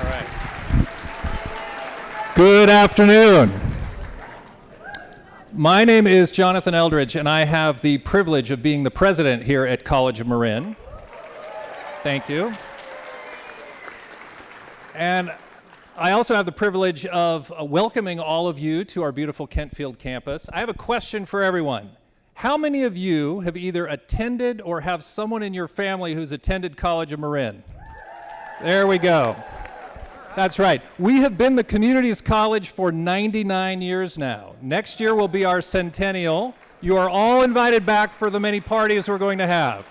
All right. Good afternoon. My name is Jonathan Eldridge, and I have the privilege of being the president here at College of Marin. Thank you. And I also have the privilege of welcoming all of you to our beautiful Kentfield campus. I have a question for everyone. How many of you have either attended or have someone in your family who's attended College of Marin? There we go. That's right. We have been the community's college for 99 years now. Next year will be our centennial. You are all invited back for the many parties we're going to have.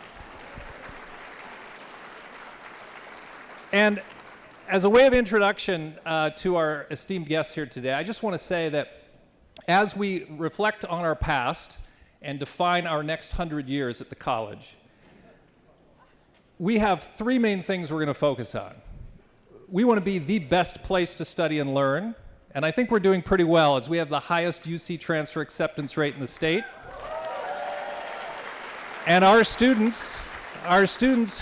And as a way of introduction to our esteemed guests here today, I just want to say that as we reflect on our past and define our next 100 years at the college, we have three main things we're going to focus on. We want to be the best place to study and learn, and I think we're doing pretty well as we have the highest UC transfer acceptance rate in the state. And our students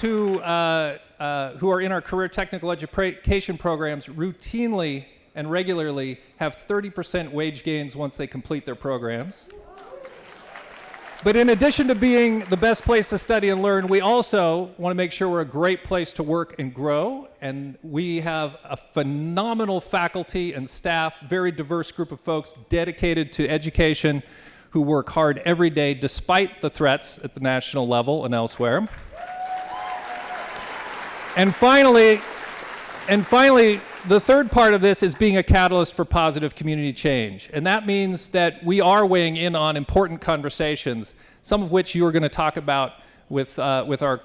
who are in our career technical education programs routinely and regularly have 30% wage gains once they complete their programs. But in addition to being the best place to study and learn, we also want to make sure we're a great place to work and grow. And we have a phenomenal faculty and staff, very diverse group of folks dedicated to education who work hard every day despite the threats at the national level and elsewhere. And finally, the third part of this is being a catalyst for positive community change. And that means that we are weighing in on important conversations, some of which you are going to talk about with our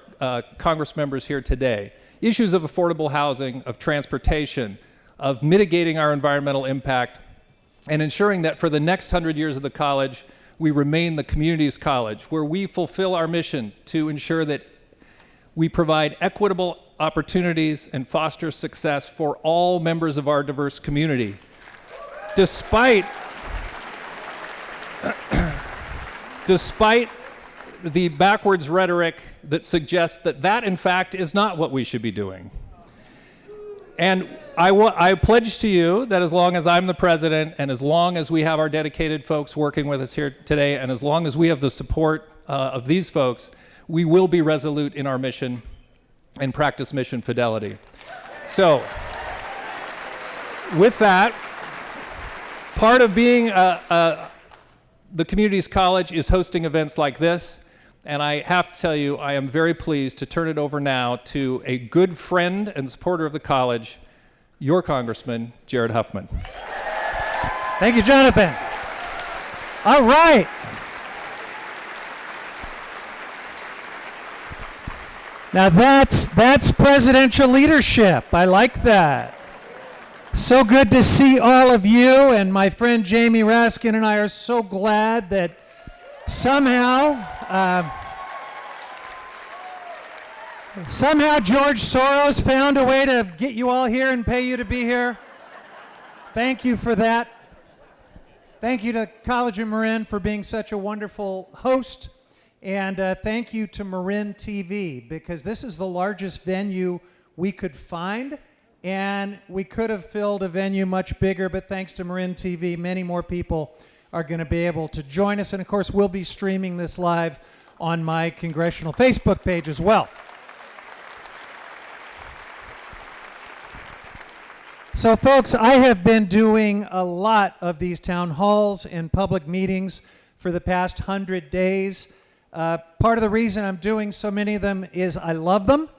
Congress members here today. Issues of affordable housing, of transportation, of mitigating our environmental impact, and ensuring that for the next 100 years of the college, we remain the community's college, where we fulfill our mission to ensure that we provide equitable opportunities and foster success for all members of our diverse community, despite the backwards rhetoric that suggests that in fact is not what we should be doing. And I pledge to you that as long as I'm the president, and as long as we have our dedicated folks working with us here today, and as long as we have the support of these folks, we will be resolute in our mission and practice mission fidelity. So, with that, part of being the community's college is hosting events like this, and I have to tell you, I am very pleased to turn it over now to a good friend and supporter of the college, your Congressman, Jared Huffman. Thank you, Jonathan. All right. Now that's presidential leadership. I like that. So good to see all of you, and my friend Jamie Raskin and I are so glad that somehow George Soros found a way to get you all here and pay you to be here. Thank you for that. Thank you to College of Marin for being such a wonderful host. And thank you to Marin TV, because this is the largest venue we could find, and we could have filled a venue much bigger, but thanks to Marin TV, many more people are going to be able to join us. And of course, we'll be streaming this live on my congressional Facebook page as well. So folks, I have been doing a lot of these town halls and public meetings for the past 100 days. Part of the reason I'm doing so many of them is I love them.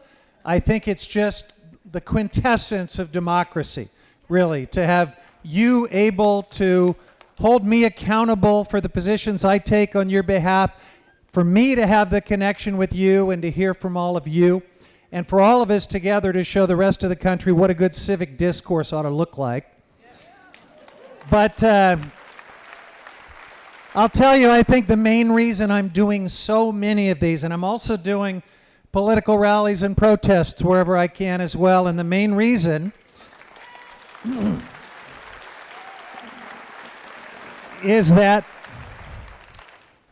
I think it's just the quintessence of democracy, really, to have you able to hold me accountable for the positions I take on your behalf, for me to have the connection with you and to hear from all of you, and for all of us together to show the rest of the country what a good civic discourse ought to look like. But I'll tell you, I think the main reason I'm doing so many of these, and I'm also doing political rallies and protests wherever I can as well, and the main reason is that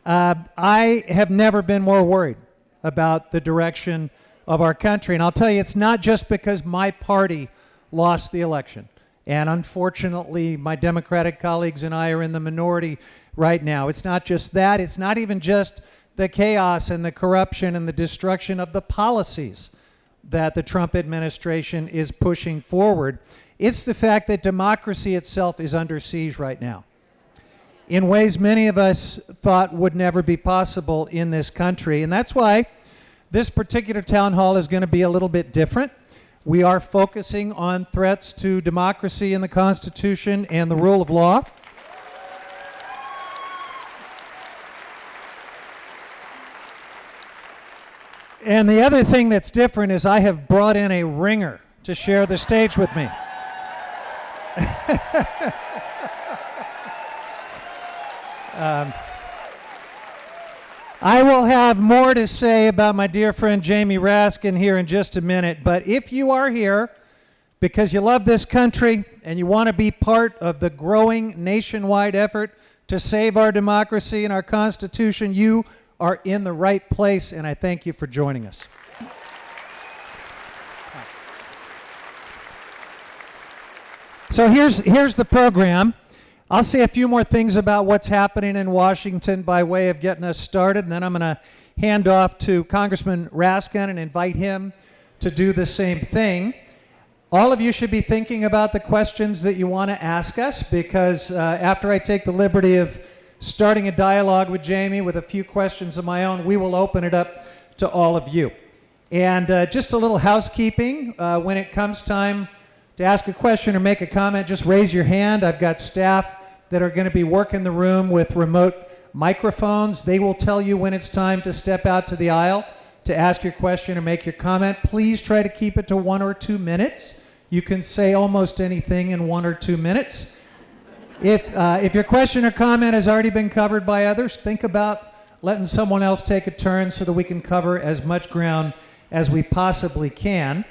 I have never been more worried about the direction of our country. And I'll tell you, it's not just because my party lost the election. And unfortunately, my Democratic colleagues and I are in the minority right now. It's not just that. It's not even just the chaos and the corruption and the destruction of the policies that the Trump administration is pushing forward. It's the fact that democracy itself is under siege right now in ways many of us thought would never be possible in this country. And that's why this particular town hall is going to be a little bit different. We are focusing on threats to democracy and the Constitution and the rule of law. And the other thing that's different is I have brought in a ringer to share the stage with me. I will have more to say about my dear friend Jamie Raskin here in just a minute, but if you are here because you love this country and you want to be part of the growing nationwide effort to save our democracy and our Constitution, you are in the right place, and I thank you for joining us. So here's the program. I'll say a few more things about what's happening in Washington by way of getting us started, and then I'm going to hand off to Congressman Raskin and invite him to do the same thing. All of you should be thinking about the questions that you want to ask us, because after I take the liberty of starting a dialogue with Jamie with a few questions of my own, we will open it up to all of you. And just a little housekeeping. When it comes time to ask a question or make a comment, just raise your hand. I've got staff that are going to be working the room with remote microphones. They will tell you when it's time to step out to the aisle to ask your question or make your comment. Please try to keep it to 1 or 2 minutes. You can say almost anything in 1 or 2 minutes. If your question or comment has already been covered by others, think about letting someone else take a turn so that we can cover as much ground as we possibly can.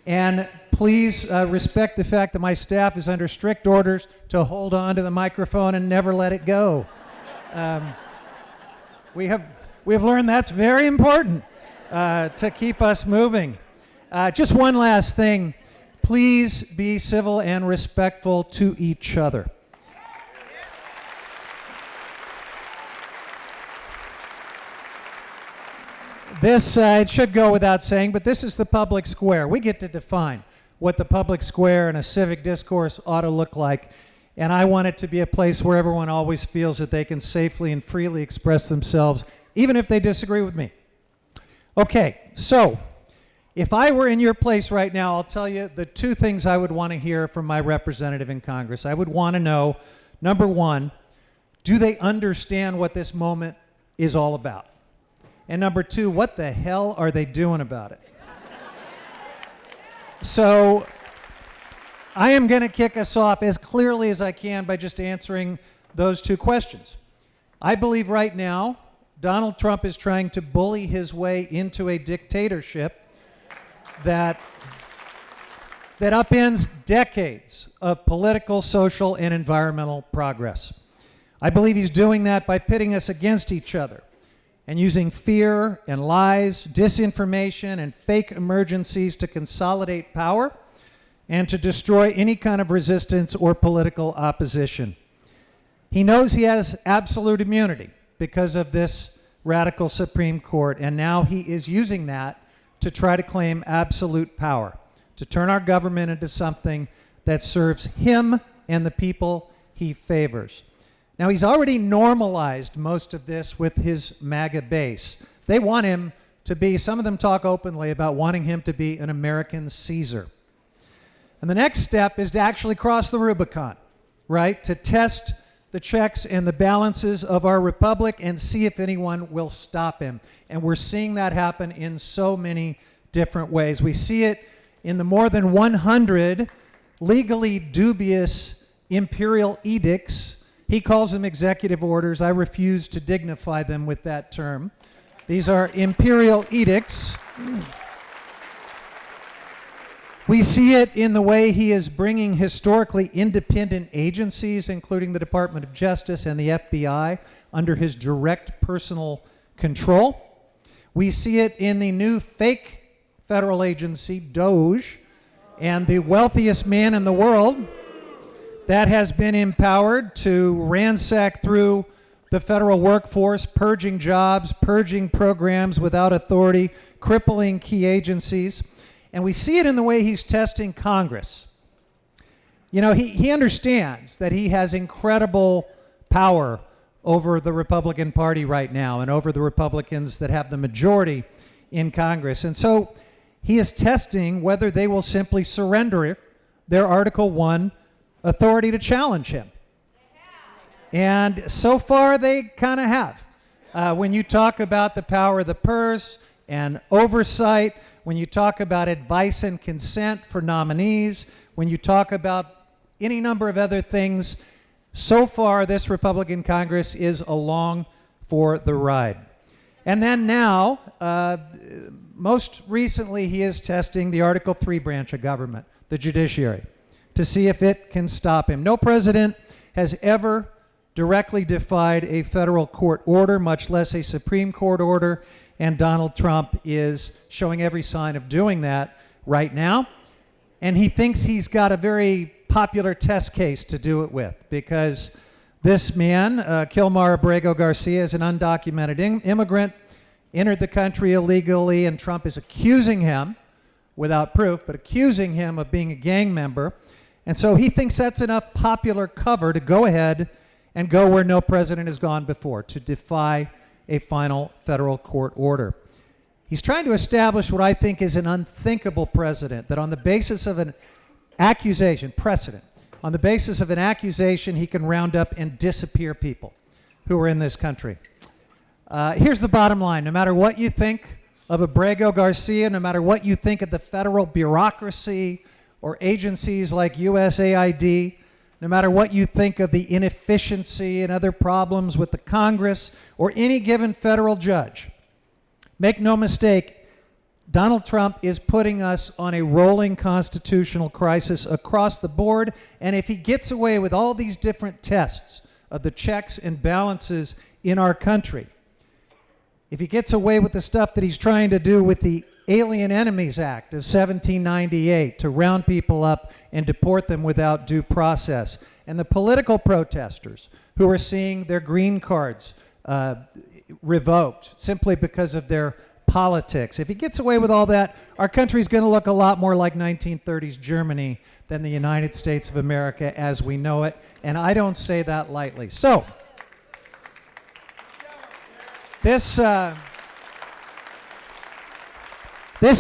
And please respect the fact that my staff is under strict orders to hold on to the microphone and never let it go. We have learned that's very important to keep us moving. Just one last thing. Please be civil and respectful to each other. This, it should go without saying, but this is the public square. We get to define what the public square and a civic discourse ought to look like. And I want it to be a place where everyone always feels that they can safely and freely express themselves, even if they disagree with me. Okay, so if I were in your place right now, I'll tell you the two things I would want to hear from my representative in Congress. I would want to know, number one, do they understand what this moment is all about? And number two, what the hell are they doing about it? So I am going to kick us off as clearly as I can by just answering those two questions. I believe right now Donald Trump is trying to bully his way into a dictatorship that upends decades of political, social, and environmental progress. I believe he's doing that by pitting us against each other and using fear and lies, disinformation, and fake emergencies to consolidate power and to destroy any kind of resistance or political opposition. He knows he has absolute immunity because of this radical Supreme Court, and now he is using that to try to claim absolute power, to turn our government into something that serves him and the people he favors. Now, he's already normalized most of this with his MAGA base. They want him to be, some of them talk openly about wanting him to be an American Caesar. And the next step is to actually cross the Rubicon, right? To test the checks and the balances of our republic and see if anyone will stop him. And we're seeing that happen in so many different ways. We see it in the more than 100 legally dubious imperial edicts. He calls them executive orders. I refuse to dignify them with that term. These are imperial edicts. We see it in the way he is bringing historically independent agencies, including the Department of Justice and the FBI, under his direct personal control. We see it in the new fake federal agency, DOJ, and the wealthiest man in the world that has been empowered to ransack through the federal workforce, purging jobs, purging programs without authority, crippling key agencies. And we see it in the way he's testing Congress. You know, he understands that he has incredible power over the Republican Party right now and over the Republicans that have the majority in Congress. And so he is testing whether they will simply surrender their Article 1 authority to challenge him. And so far, they kind of have. When you talk about the power of the purse and oversight, when you talk about advice and consent for nominees, when you talk about any number of other things, so far, this Republican Congress is along for the ride. And then now, most recently, he is testing the Article 3 branch of government, the judiciary, to see if it can stop him. No president has ever directly defied a federal court order, much less a Supreme Court order, and Donald Trump is showing every sign of doing that right now. And he thinks he's got a very popular test case to do it with, because this man, Kilmar Abrego Garcia, is an undocumented immigrant, entered the country illegally, and Trump is accusing him, without proof, but accusing him of being a gang member. And so he thinks that's enough popular cover to go ahead and go where no president has gone before, to defy a final federal court order. He's trying to establish what I think is an unthinkable precedent, that on the basis of an accusation, precedent, on the basis of an accusation, he can round up and disappear people who are in this country. Here's the bottom line. No matter what you think of Abrego Garcia, no matter what you think of the federal bureaucracy or agencies like USAID, no matter what you think of the inefficiency and other problems with the Congress or any given federal judge, make no mistake, Donald Trump is putting us on a rolling constitutional crisis across the board, and if he gets away with all these different tests of the checks and balances in our country, if he gets away with the stuff that he's trying to do with the Alien Enemies Act of 1798 to round people up and deport them without due process, and the political protesters who are seeing their green cards revoked simply because of their politics. If he gets away with all that, our country's going to look a lot more like 1930s Germany than the United States of America as we know it, and I don't say that lightly. So, this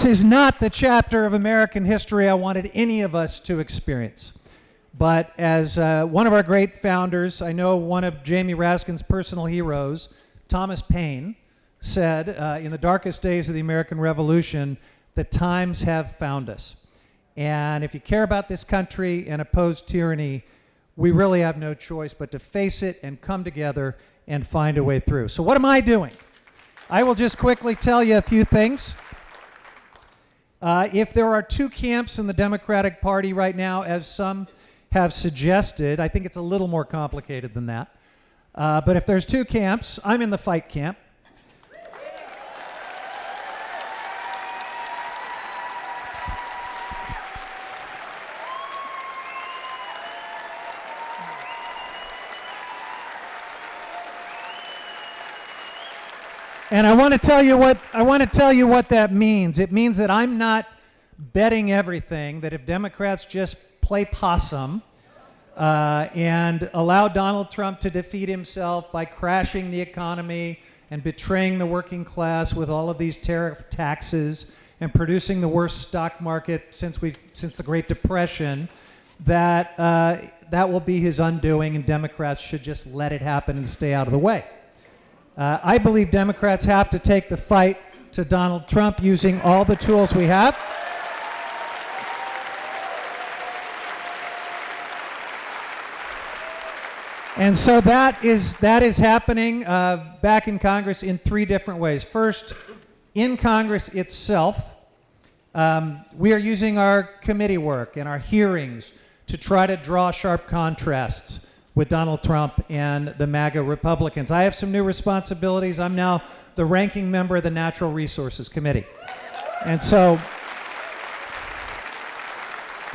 is not the chapter of American history I wanted any of us to experience. But as one of our great founders, I know one of Jamie Raskin's personal heroes, Thomas Paine, said in the darkest days of the American Revolution, the times have found us. And if you care about this country and oppose tyranny, we really have no choice but to face it and come together and find a way through. So what am I doing? I will just quickly tell you a few things. If there are two camps in the Democratic Party right now, as some have suggested, I think it's a little more complicated than that. But if there's two camps, I'm in the fight camp. And I want to tell you what that means. It means that I'm not betting everything, that if Democrats just play possum and allow Donald Trump to defeat himself by crashing the economy and betraying the working class with all of these tariff taxes and producing the worst stock market since the Great Depression, that will be his undoing, and Democrats should just let it happen and stay out of the way. I believe Democrats have to take the fight to Donald Trump using all the tools we have. And so that is happening back in Congress in three different ways. First, in Congress itself, we are using our committee work and our hearings to try to draw sharp contrasts with Donald Trump and the MAGA Republicans. I have some new responsibilities. I'm now the ranking member of the Natural Resources Committee. And so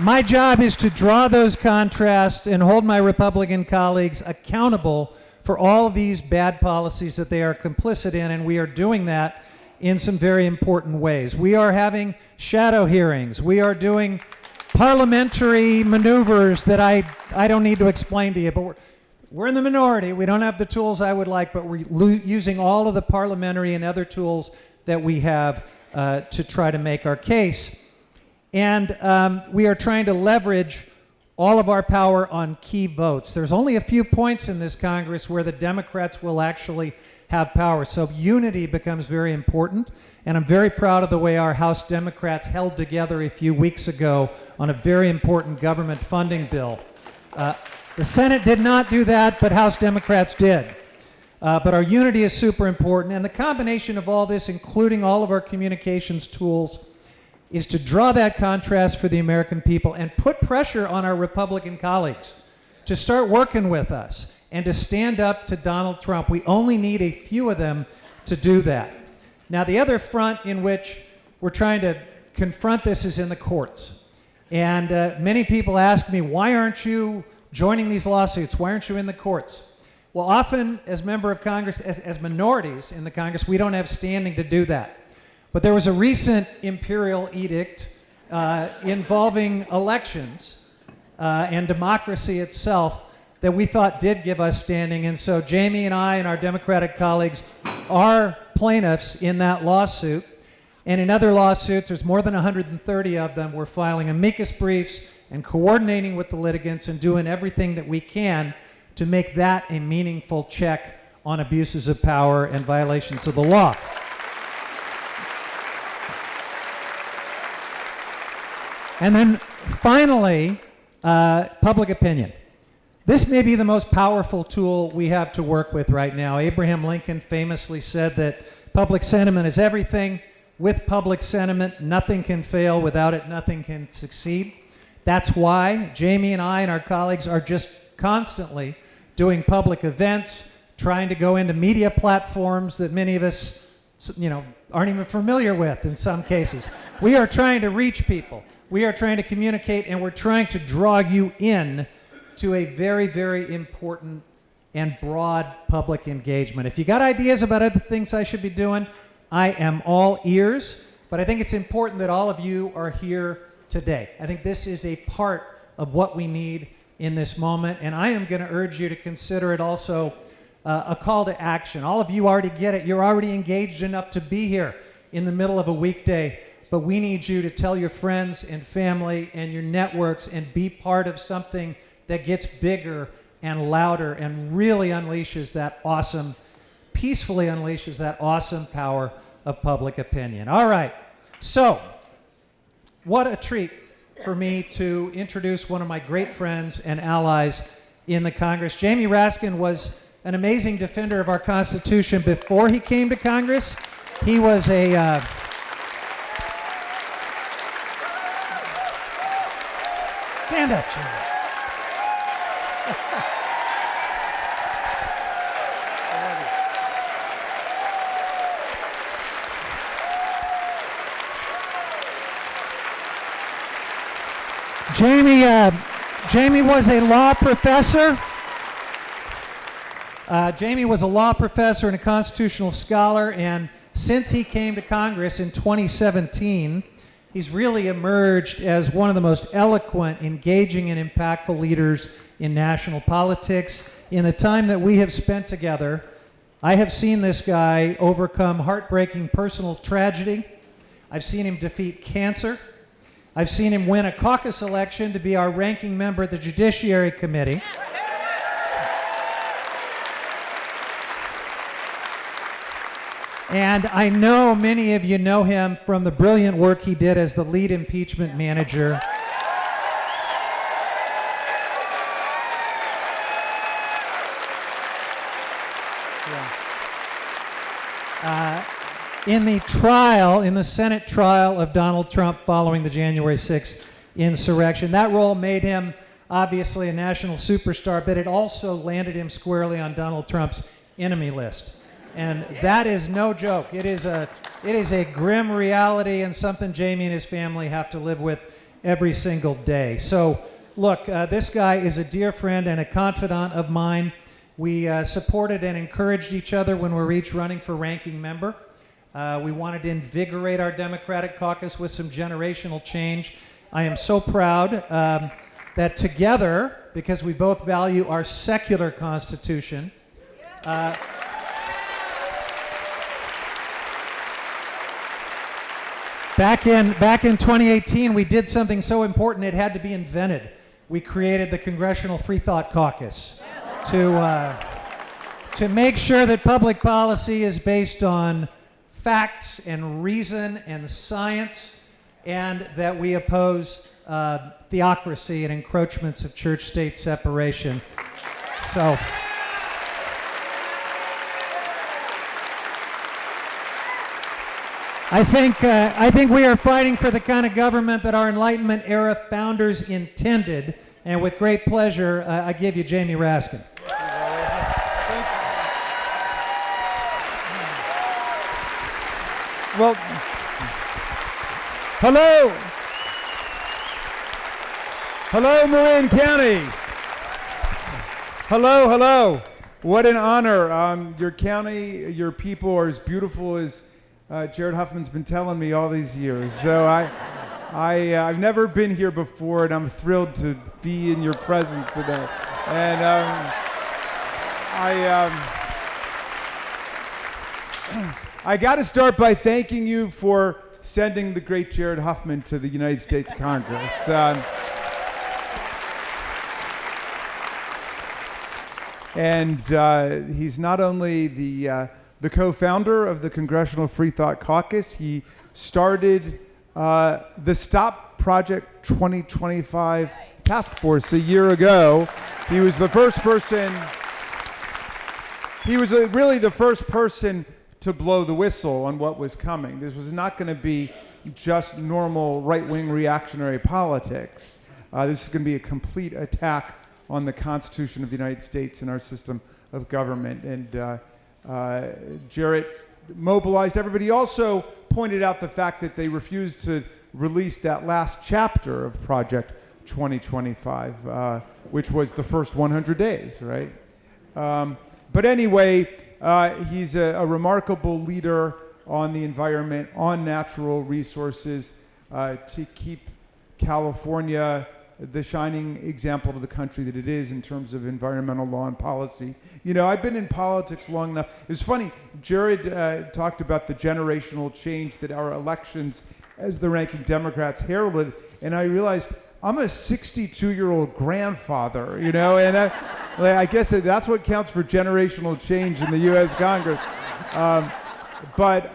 My job is to draw those contrasts and hold my Republican colleagues accountable for all of these bad policies that they are complicit in, and we are doing that in some very important ways. We are having shadow hearings. We are doing parliamentary maneuvers that I don't need to explain to you, but we're in the minority. We don't have the tools I would like, but we're using all of the parliamentary and other tools that we have to try to make our case. And we are trying to leverage all of our power on key votes. There's only a few points in this Congress where the Democrats will actually have power. So unity becomes very important. And I'm very proud of the way our House Democrats held together a few weeks ago on a very important government funding bill. The Senate did not do that, but House Democrats did. But our unity is super important. And the combination of all this, including all of our communications tools, is to draw that contrast for the American people and put pressure on our Republican colleagues to start working with us and to stand up to Donald Trump. We only need a few of them to do that. Now, the other front in which we're trying to confront this is in the courts. And many people ask me, why aren't you joining these lawsuits? Why aren't you in the courts? Well, often as member of Congress, as minorities in the Congress, we don't have standing to do that. But there was a recent imperial edict involving elections and democracy itself that we thought did give us standing. And so Jamie and I and our Democratic colleagues are plaintiffs in that lawsuit. And in other lawsuits, there's more than 130 of them. We're filing amicus briefs and coordinating with the litigants and doing everything that we can to make that a meaningful check on abuses of power and violations of the law. And then finally, public opinion. This may be the most powerful tool we have to work with right now. Abraham Lincoln famously said that public sentiment is everything. With public sentiment, nothing can fail. Without it, nothing can succeed. That's why Jamie and I and our colleagues are just constantly doing public events, trying to go into media platforms that many of us, aren't even familiar with in some cases. We are trying to reach people. We are trying to communicate, and we're trying to draw you in to a very, very important and broad public engagement. If you got ideas about other things I should be doing, I am all ears, but I think it's important that all of you are here today. I think this is a part of what we need in this moment, and I am going to urge you to consider it also a call to action. All of you already get it. You're already engaged enough to be here in the middle of a weekday, but we need you to tell your friends and family and your networks and be part of something that gets bigger and louder and really unleashes that awesome, peacefully unleashes that awesome power of public opinion. All right, so what a treat for me to introduce one of my great friends and allies in the Congress. Jamie Raskin was an amazing defender of our Constitution before he came to Congress. He was a stand up, Jamie. Jamie was a law professor. Jamie was a law professor and a constitutional scholar, and since he came to Congress in 2017, he's really emerged as one of the most eloquent, engaging, and impactful leaders in national politics. In the time that we have spent together, I have seen this guy overcome heartbreaking personal tragedy. I've seen him defeat cancer. I've seen him win a caucus election to be our ranking member of the Judiciary Committee. And I know many of you know him from the brilliant work he did as the lead impeachment manager. In the Senate trial of Donald Trump following the January 6th insurrection. That role made him obviously a national superstar, but it also landed him squarely on Donald Trump's enemy list. And that is no joke. It is a grim reality and something Jamie and his family have to live with every single day. So look, this guy is a dear friend and a confidant of mine. We supported and encouraged each other when we were each running for ranking member. We wanted to invigorate our Democratic caucus with some generational change. I am so proud that together, because we both value our secular constitution, back in 2018, we did something so important it had to be invented. We created the Congressional Free Thought Caucus to make sure that public policy is based on facts and reason and science, and that we oppose theocracy and encroachments of church-state separation. So, I think we are fighting for the kind of government that our Enlightenment era founders intended, and with great pleasure, I give you Jamie Raskin. Well, hello. Hello, Marin County. Hello, hello. What an honor. Your county, your people are as beautiful as Jared Huffman's been telling me all these years. So I've never been here before, and I'm thrilled to be in your presence today. And I got to start by thanking you for sending the great Jared Huffman to the United States Congress. And he's not only the co-founder of the Congressional Free Thought Caucus, he started the Stop Project 2025 task force a year ago. He was the first person, really the first person to blow the whistle on what was coming. This was not going to be just normal right-wing reactionary politics. This is going to be a complete attack on the Constitution of the United States and our system of government. And Jarrett mobilized everybody. He also pointed out the fact that they refused to release that last chapter of Project 2025, which was the first 100 days, right? But anyway, he's a remarkable leader on the environment, on natural resources, to keep California the shining example to the country that it is in terms of environmental law and policy. You know, I've been in politics long enough. It's funny, Jared talked about the generational change that our elections as the ranking Democrats heralded, and I realized I'm a 62-year-old grandfather, you know, and I guess that's what counts for generational change in the U.S. Congress. But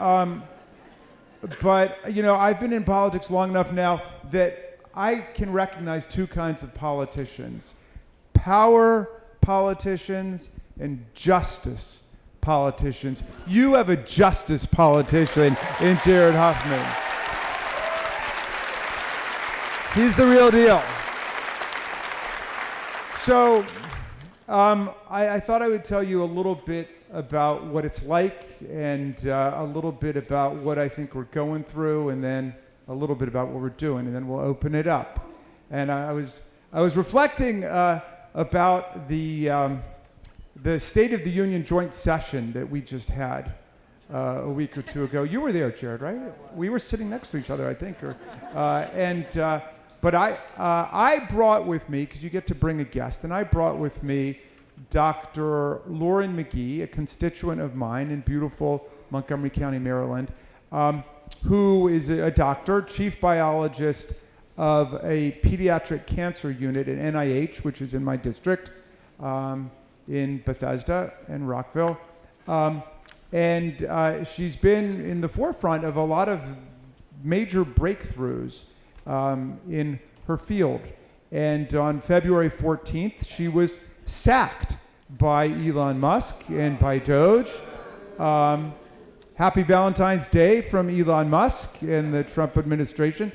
you know, I've been in politics long enough now that I can recognize two kinds of politicians: power politicians and justice politicians. You have a justice politician in Jared Huffman. He's the real deal. So I thought I would tell you a little bit about what it's like, and a little bit about what I think we're going through, and then a little bit about what we're doing, and then we'll open it up. And I was reflecting about the State of the Union joint session that we just had a week or two ago. You were there, Jared, right? We were sitting next to each other, I think. But I brought with me, because you get to bring a guest, and I brought with me Dr. Lauren McGee, a constituent of mine in beautiful Montgomery County, Maryland, who is a doctor, chief biologist of a pediatric cancer unit at NIH, which is in my district, in Bethesda and Rockville. And she's been in the forefront of a lot of major breakthroughs in her field. And on February 14th, she was sacked by Elon Musk and by Doge. Happy Valentine's Day from Elon Musk and the Trump administration,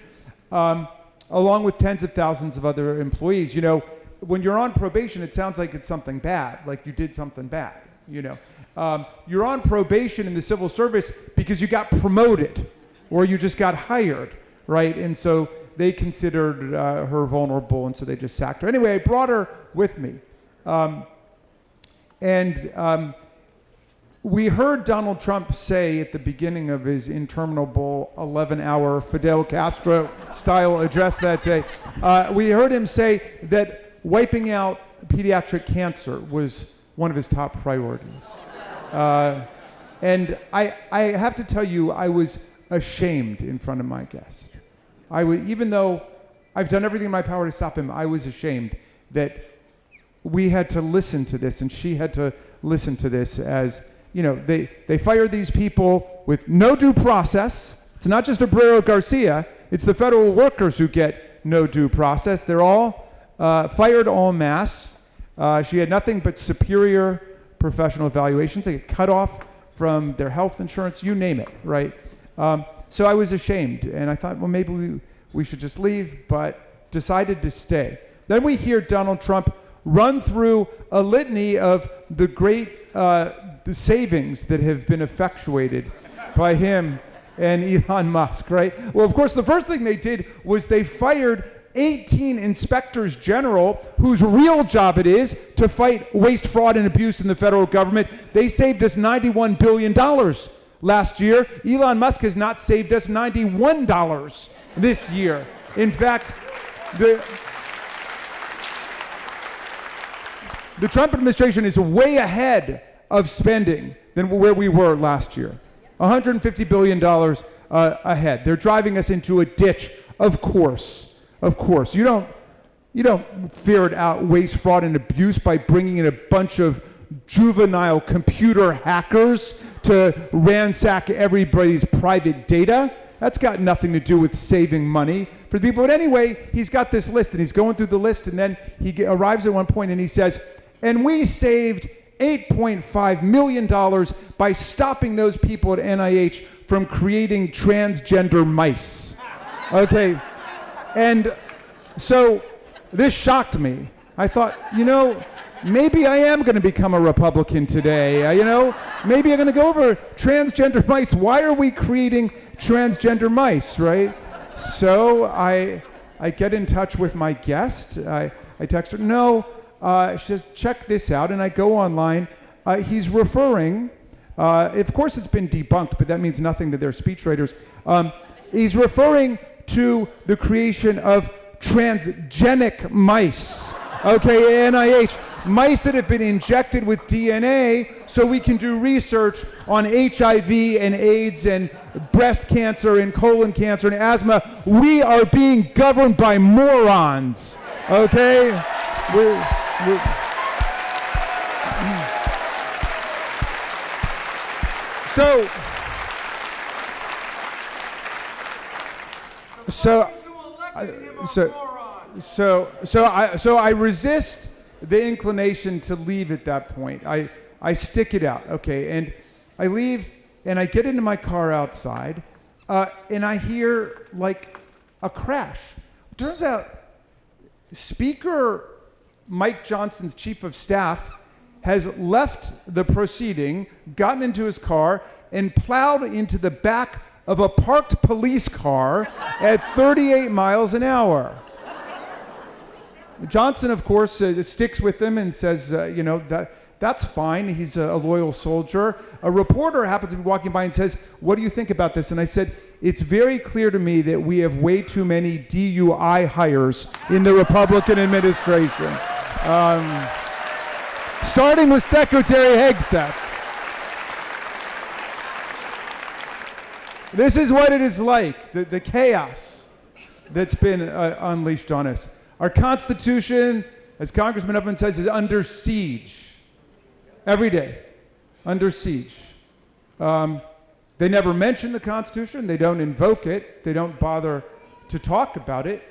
along with tens of thousands of other employees. You know, when you're on probation, it sounds like it's something bad, like you did something bad, you know. You're on probation in the civil service because you got promoted or you just got hired, right? And so they considered her vulnerable, and so they just sacked her. Anyway, I brought her with me. We heard Donald Trump say at the beginning of his interminable 11-hour Fidel Castro-style address that day, we heard him say that wiping out pediatric cancer was one of his top priorities. And I have to tell you, I was ashamed in front of my guest. Even though I've done everything in my power to stop him, I was ashamed that we had to listen to this, and she had to listen to this as, you know, they fired these people with no due process. It's not just Abreu Garcia, it's the federal workers who get no due process. They're all fired en masse. She had nothing but superior professional evaluations. They get cut off from their health insurance, you name it, right? So I was ashamed, and I thought, well, maybe we should just leave, but decided to stay. Then we hear Donald Trump run through a litany of the great the savings that have been effectuated by him and Elon Musk, right? Well, of course, the first thing they did was they fired 18 inspectors general whose real job it is to fight waste, fraud, and abuse in the federal government. They saved us $91 billion last year. Elon Musk has not saved us $91 this year. In fact, the Trump administration is way ahead of spending than where we were last year. $150 billion ahead. They're driving us into a ditch, of course. Of course. You don't ferret out waste, fraud, and abuse by bringing in a bunch of juvenile computer hackers to ransack everybody's private data. That's got nothing to do with saving money for the people. But anyway, he's got this list, and he's going through the list, and then he arrives at one point, and he says, and we saved $8.5 million by stopping those people at NIH from creating transgender mice. Okay, and so this shocked me. I thought, maybe I am going to become a Republican today. Maybe I'm going to go over transgender mice. Why are we creating transgender mice, right? So I get in touch with my guest. I text her, no. She says, check this out, and I go online. He's referring, of course it's been debunked, but that means nothing to their speechwriters. He's referring to the creation of transgenic mice, okay, NIH. Mice that have been injected with DNA so we can do research on HIV and AIDS and breast cancer and colon cancer and asthma. We are being governed by morons, okay? So I resist the inclination to leave at that point. I stick it out, okay, and I leave and I get into my car outside and I hear like a crash. Turns out Speaker Mike Johnson's chief of staff has left the proceeding, gotten into his car, and plowed into the back of a parked police car at 38 miles an hour. Johnson, of course, sticks with them and says, that's fine. He's a loyal soldier. A reporter happens to be walking by and says, what do you think about this? And I said, it's very clear to me that we have way too many DUI hires in the Republican administration. Starting with Secretary Hegseth. This is what it is like, the chaos that's been unleashed on us. Our Constitution, as Congressman Huffman says, is under siege. Every day, under siege. They never mention the Constitution. They don't invoke it. They don't bother to talk about it.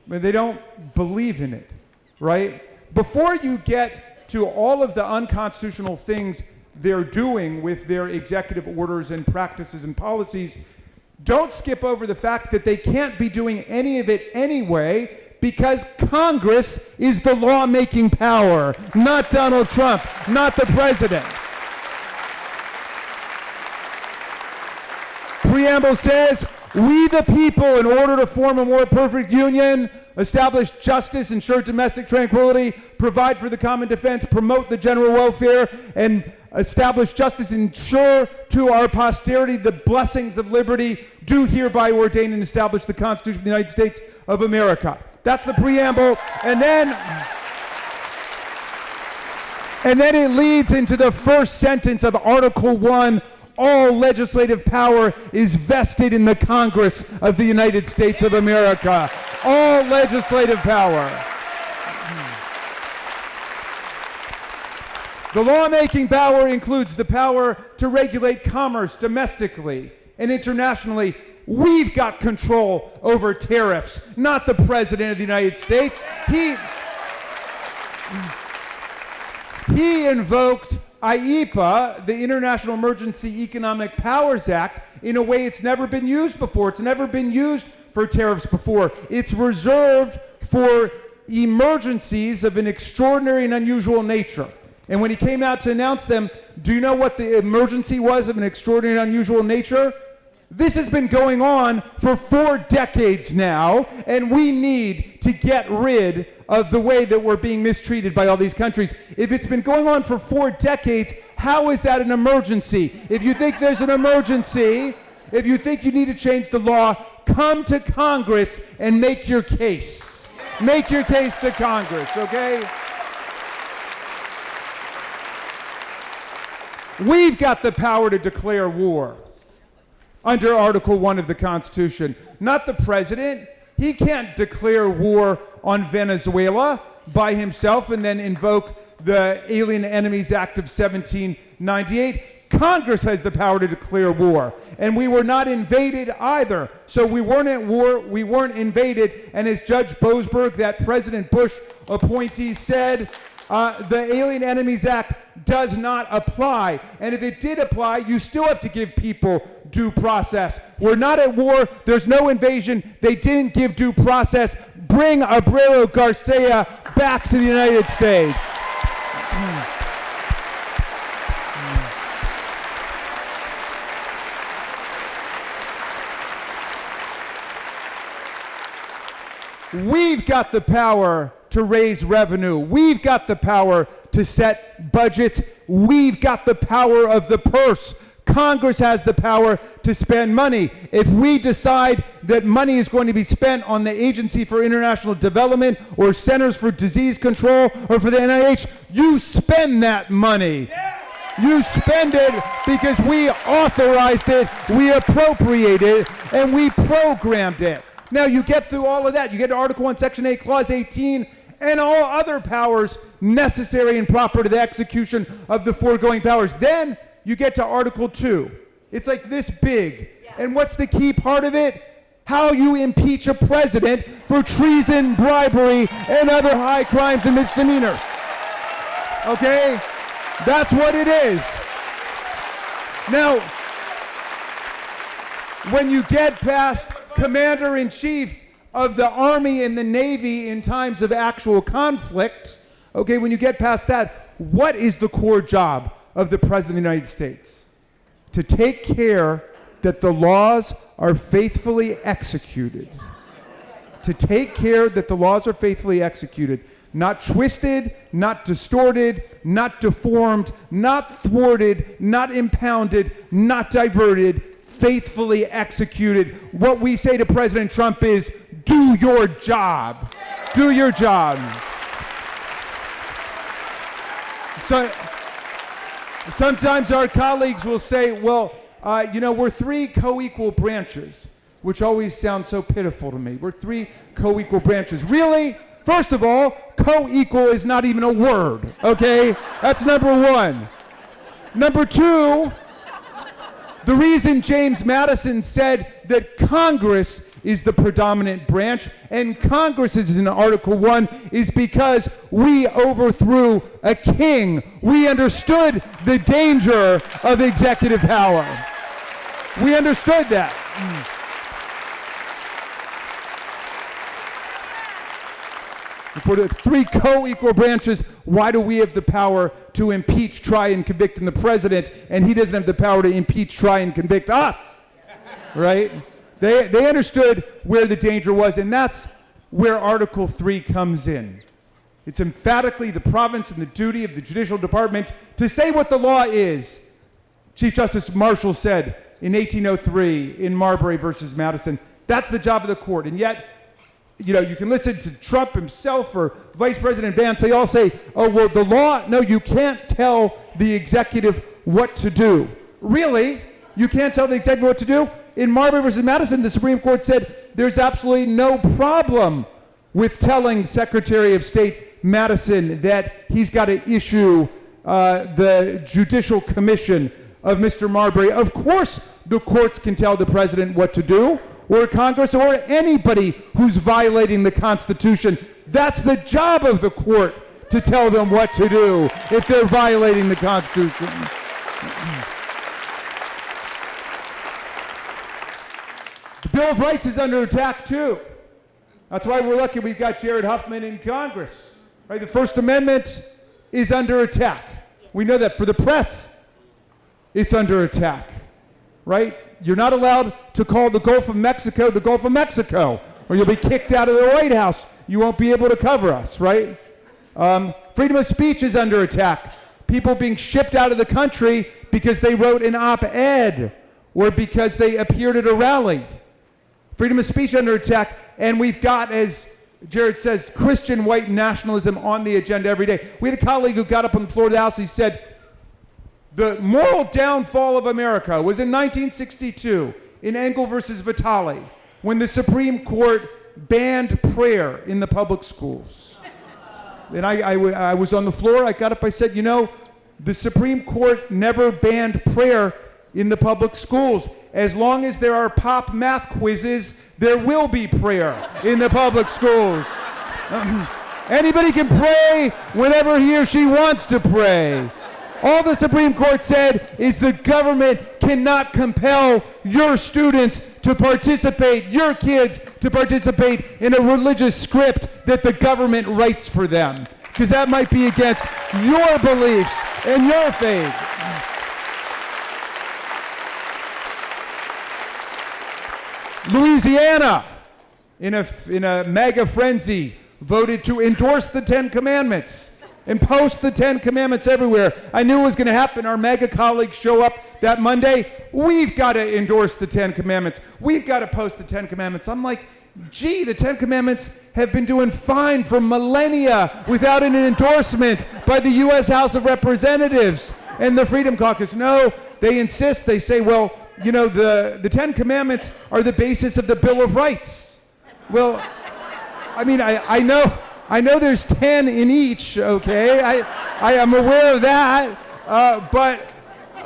But they don't believe in it, right? Before you get to all of the unconstitutional things they're doing with their executive orders and practices and policies, don't skip over the fact that they can't be doing any of it anyway because Congress is the lawmaking power, not Donald Trump, not the president. Preamble says, We the people, in order to form a more perfect union, establish justice, ensure domestic tranquility, provide for the common defense, promote the general welfare, and establish justice, ensure to our posterity the blessings of liberty, do hereby ordain and establish the Constitution of the United States of America. That's the preamble. And then it leads into the first sentence of Article 1. All legislative power is vested in the Congress of the United States of America. All legislative power. The lawmaking power includes the power to regulate commerce domestically and internationally. We've got control over tariffs, not the President of the United States. He invoked IEPA, the International Emergency Economic Powers Act, in a way it's never been used before. It's never been used for tariffs before. It's reserved for emergencies of an extraordinary and unusual nature. And when he came out to announce them, do you know what the emergency was of an extraordinary and unusual nature? This has been going on for 4 decades now, and we need to get rid of the way that we're being mistreated by all these countries. If it's been going on for 4 decades, how is that an emergency? If you think there's an emergency, if you think you need to change the law, come to Congress and make your case. Make your case to Congress, okay? We've got the power to declare war under Article 1 of the Constitution, not the president. He can't declare war on Venezuela by himself and then invoke the Alien Enemies Act of 1798. Congress has the power to declare war, and we were not invaded either. So we weren't at war, we weren't invaded, and as Judge Boasberg, that President Bush appointee, said, the Alien Enemies Act does not apply. And if it did apply, you still have to give people due process. We're not at war. There's no invasion. They didn't give due process. Bring Abreu Garcia back to the United States. We've got the power to raise revenue. We've got the power to set budgets. We've got the power of the purse. Congress has the power to spend money. If we decide that money is going to be spent on the Agency for International Development or Centers for Disease Control or for the NIH, you spend that money. You spend it because we authorized it, we appropriated it, and we programmed it. Now you get through all of that. You get to Article 1, Section 8, Clause 18, and all other powers necessary and proper to the execution of the foregoing powers. Then you get to Article 2. It's like this big. And what's the key part of it? How you impeach a president for treason, bribery, and other high crimes and misdemeanors. Okay? That's what it is. Now, when you get past Commander-in-Chief of the Army and the Navy in times of actual conflict, okay, when you get past that, what is the core job of the President of the United States? To take care that the laws are faithfully executed. To take care that the laws are faithfully executed. Not twisted, not distorted, not deformed, not thwarted, not impounded, not diverted, faithfully executed. What we say to President Trump is, do your job. Do your job. So, sometimes our colleagues will say, well, we're 3 co-equal branches, which always sounds so pitiful to me. We're 3 co-equal branches. Really? First of all, co-equal is not even a word, okay? That's number 1. Number 2, the reason James Madison said that Congress is the predominant branch and Congress is in Article 1 is because we overthrew a king. We understood the danger of executive power. We understood that. For the 3 co-equal branches, why do we have the power to impeach, try, and convict the president, and he doesn't have the power to impeach, try, and convict us? Right? They understood where the danger was, and that's where Article 3 comes in. It's emphatically the province and the duty of the Judicial Department to say what the law is. Chief Justice Marshall said in 1803 in Marbury versus Madison, that's the job of the court. And yet, you can listen to Trump himself or Vice President Vance. They all say, oh, well, the law, no, you can't tell the executive what to do. Really? You can't tell the executive what to do? In Marbury versus Madison, the Supreme Court said there's absolutely no problem with telling Secretary of State Madison that he's got to issue the judicial commission of Mr. Marbury. Of course, the courts can tell the president what to do, or Congress, or anybody who's violating the Constitution. That's the job of the court, to tell them what to do if they're violating the Constitution. The Bill of Rights is under attack too. That's why we're lucky we've got Jared Huffman in Congress. Right? The First Amendment is under attack. We know that. For the press, it's under attack. Right? You're not allowed to call the Gulf of Mexico the Gulf of Mexico, or you'll be kicked out of the White House. You won't be able to cover us, right? Freedom of speech is under attack. People being shipped out of the country because they wrote an op-ed or because they appeared at a rally. Freedom of speech under attack, and we've got, as Jared says, Christian white nationalism on the agenda every day. We had a colleague who got up on the floor of the House, he said, the moral downfall of America was in 1962 in Engel versus Vitale, when the Supreme Court banned prayer in the public schools. And I was on the floor, I got up, I said, the Supreme Court never banned prayer in the public schools. As long as there are pop math quizzes, there will be prayer in the public schools. Anybody can pray whenever he or she wants to pray. All the Supreme Court said is the government cannot compel your students to participate, your kids to participate in a religious script that the government writes for them, because that might be against your beliefs and your faith. Louisiana, in a mega frenzy, voted to endorse the Ten Commandments and post the Ten Commandments everywhere. I knew it was going to happen. Our mega colleagues show up that Monday. We've got to endorse the Ten Commandments. We've got to post the Ten Commandments. I'm like, gee, the Ten Commandments have been doing fine for millennia without an endorsement by the U.S. House of Representatives and the Freedom Caucus. No, they insist. They say, well, the Ten Commandments are the basis of the Bill of Rights. Well, I mean, I know there's 10 in each, okay? I am aware of that, but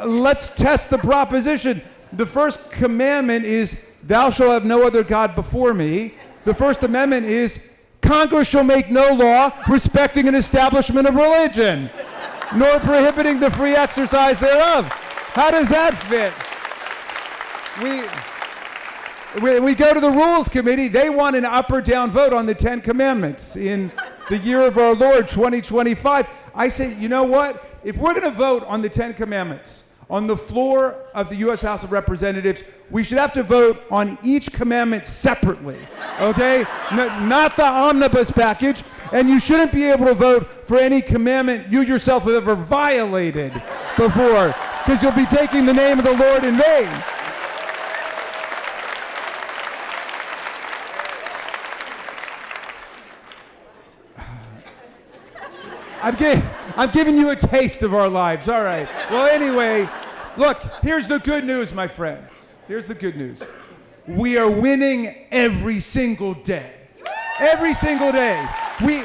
let's test the proposition. The first commandment is, thou shalt have no other God before me. The First Amendment is, Congress shall make no law respecting an establishment of religion, nor prohibiting the free exercise thereof. How does that fit? We go to the Rules Committee, they want an up or down vote on the Ten Commandments in the year of our Lord, 2025. I say, you know what? If we're going to vote on the Ten Commandments on the floor of the U.S. House of Representatives, we should have to vote on each commandment separately, okay? Not the omnibus package, and you shouldn't be able to vote for any commandment you yourself have ever violated before, because you'll be taking the name of the Lord in vain. I'm giving you a taste of our lives. All right. Well, anyway, look, here's the good news, my friends. Here's the good news. We are winning every single day. Every single day. We